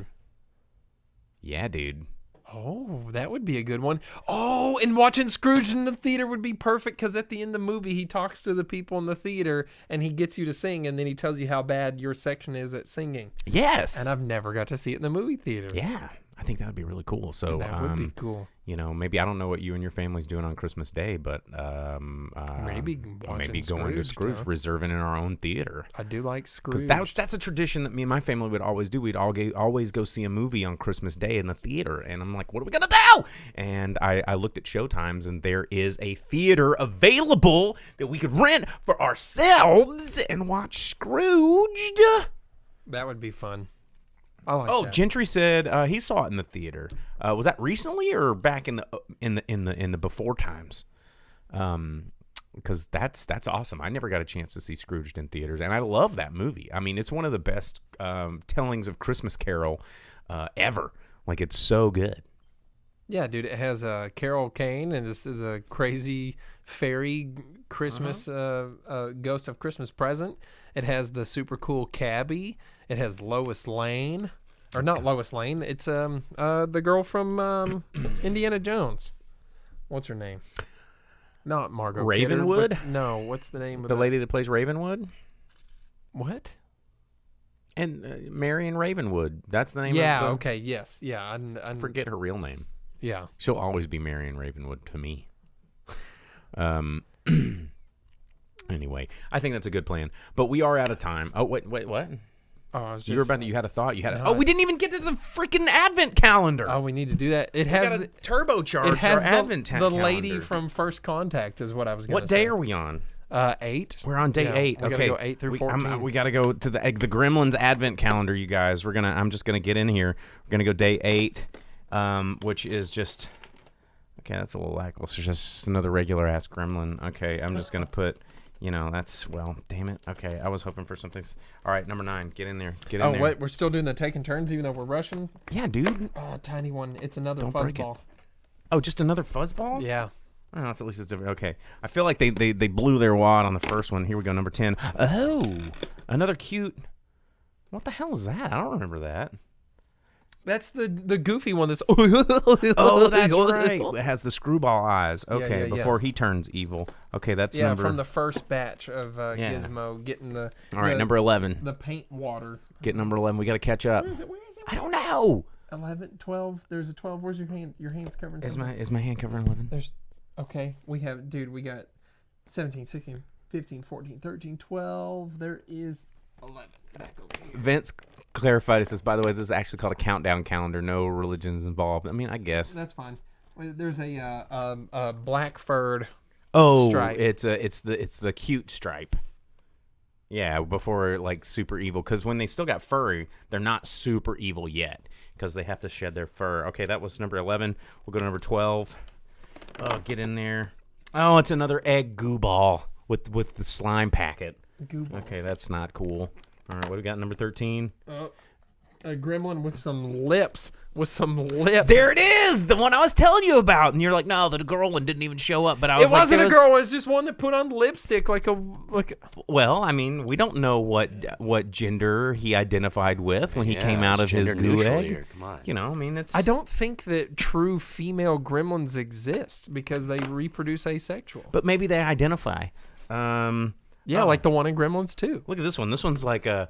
Yeah, dude. Oh, that would be a good one. Oh, and watching Scrooge in the theater would be perfect because at the end of the movie, he talks to the people in the theater and he gets you to sing, and then he tells you how bad your section is at singing. Yes. And I've never got to see it in the movie theater. Yeah. I think that would be really cool. So That would be cool. You know, maybe I don't know what you and your family's doing on Christmas Day, but Maybe going to Scrooge, Scrooge, huh? reserving in our own theater. I do like Scrooge. Because that's a tradition that me and my family would always do. We'd always go see a movie on Christmas Day in the theater, and I'm like, what are we gonna do? And I looked at showtimes, and there is a theater available that we could rent for ourselves and watch Scrooged. That would be fun. I like that. Gentry said he saw it in the theater. Was that recently or back in the before times? Because that's awesome. I never got a chance to see Scrooged in theaters, and I love that movie. I mean, it's one of the best tellings of Christmas Carol ever. Like, it's so good. Yeah, dude, it has Carol Kane and it's the crazy fairy Christmas Ghost of Christmas Present. It has the super cool cabbie. It has Lois Lane, or not Lois Lane. It's the girl from Indiana Jones. What's her name? Not Margot Ravenwood? Kidder, no, what's the name of The lady that plays Ravenwood? What? And Marion Ravenwood. That's the name Yeah, of the... okay, yes. Yeah, I forget her real name. Yeah. She'll always be Marion Ravenwood to me. Anyway, I think that's a good plan. But we are out of time. Oh, wait, what? Oh, I was just, You were about to, you had a thought. You had No, we didn't even get to the freaking Advent calendar. Oh, we need to do that. It we has gotta the, turbocharge it has our Advent the calendar. lady from First Contact is what I was going to say. What day are we on? 8. We're on day 8. We Okay, gotta go 8 through 14. We got to go to the Gremlins Advent calendar, you guys. I'm just gonna get in here. We're gonna go day 8, which is just okay. That's a little lackluster. Just another regular ass Gremlin. Okay, I'm just gonna put. You know, damn it. Okay, I was hoping for something. All right, number 9. Get in there. Get in there. Oh, wait, we're still doing the taking turns even though we're rushing? Yeah, dude. Oh, tiny one. It's another Don't break it. fuzzball. Oh, just another fuzzball? Yeah. Oh, that's at least it's different. Okay. I feel like they blew their wad on the first one. Here we go, number 10. Oh, another cute. What the hell is that? I don't remember that. That's the goofy one that's... Oh, that's right. It has the screwball eyes. Okay, yeah. before he turns evil. Okay, that's yeah, number... from the first batch of Gizmo getting the... All right, number 11. The paint water. Get number 11. We got to catch up. Where is it? I don't know. 11, 12. There's a 12. Where's your hand? Your hand's covering Is something. my hand covering 11? There's... Okay, we got 17, 16, 15, 14, 13, 12. There is 11. Back over here. Vince clarified. It says, by the way, this is actually called a countdown calendar. No religions involved. I mean, I guess. That's fine. There's a black furred stripe. It's the cute stripe. Yeah, before like super evil. Because when they still got furry, they're not super evil yet. Because they have to shed their fur. Okay, that was number 11. We'll go to number 12. Oh, get in there. Oh, it's another egg goo ball with the slime packet. Goo ball. Okay, that's not cool. All right, what do we got? Number 13. A gremlin with some lips. There it is, the one I was telling you about. And you're like, no, the girl one didn't even show up. But I was it wasn't a girl. It was just one that put on lipstick like a. Well, I mean, we don't know what gender he identified with when he came out of his goo egg. Here. Come on. You know, I mean, it's. I don't think that true female gremlins exist because they reproduce asexual. But maybe they identify. Yeah, like the one in Gremlins 2. Look at this one. This one's like a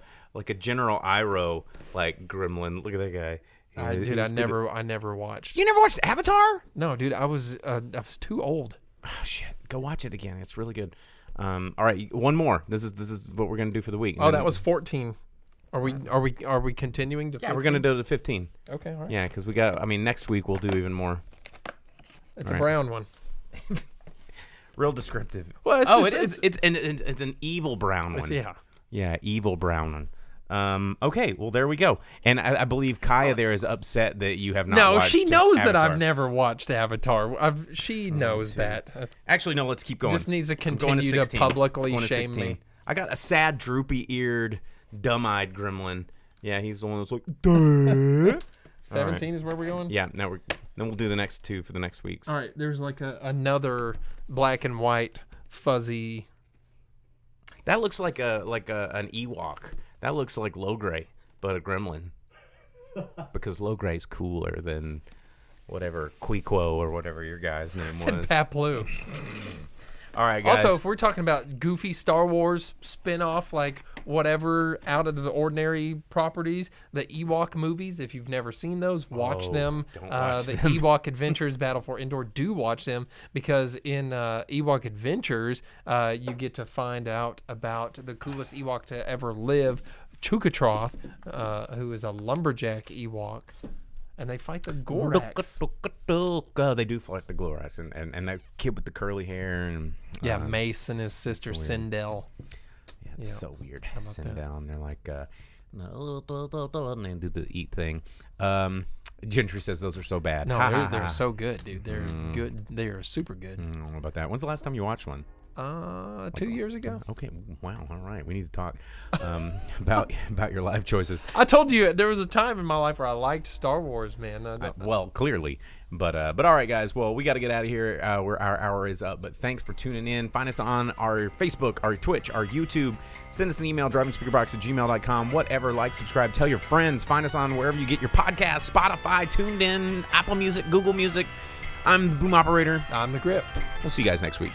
General Iroh like gremlin. Look at that guy. Dude, I never watched. You never watched Avatar? No, dude, I was too old. Oh shit! Go watch it again. It's really good. All right, one more. This is what we're gonna do for the week. Oh, that was 14. Are we continuing to? Yeah, 15? we're gonna do it to 15. Okay, all right. Yeah, because we got. I mean, next week we'll do even more. It's a brown one. Real descriptive. Well, it's an evil brown one. Yeah. Yeah, evil brown one. Okay, well there we go. And I believe Kaya there is upset that you have not watched she knows Avatar. that I've never watched Avatar. She knows that. Actually, no, let's keep going. Just needs to I'm going continue to 16. publicly Going to shame 16. me. I got a sad, droopy-eared, dumb-eyed gremlin. Yeah, he's the one that's like, duh. 17 is where we're going? Yeah, then we'll do the next 2 for the next weeks. All right, there's like another black and white fuzzy. That looks like an Ewok. That looks like Logray, but a gremlin. Because Logray's cooler than whatever Quiquo or whatever your guy's name Said was. Paplu. All right, guys. Also, if we're talking about goofy Star Wars spin-off, like whatever out of the ordinary properties, the Ewok movies, if you've never seen those, watch them. Don't watch the them. Ewok Adventures Battle for Endor, do watch them, because in Ewok Adventures, you get to find out about the coolest Ewok to ever live, Chukatroth, who is a lumberjack Ewok. And they fight the Gorax. They do fight the Gorax, and that kid with the curly hair and Mace and his sister Sindel. Yeah, it's so weird. Send that? down. They're like, and they do the eat thing. Gentry says those are so bad. No, they're so good, dude. They're good. They are super good. I don't know about that. When's the last time you watched one? 2 years ago. Okay. Wow. All right. We need to talk about your life choices. I told you there was a time in my life where I liked Star Wars, man. Well, clearly, but all right, guys. Well, we got to get out of here. Where our hour is up. But thanks for tuning in. Find us on our Facebook, our Twitch, our YouTube. Send us an email, drive-in-speakerbox@gmail.com. Whatever. Like, subscribe, tell your friends. Find us on wherever you get your podcasts: Spotify, TuneIn, Apple Music, Google Music. I'm the boom operator. I'm the grip. We'll see you guys next week.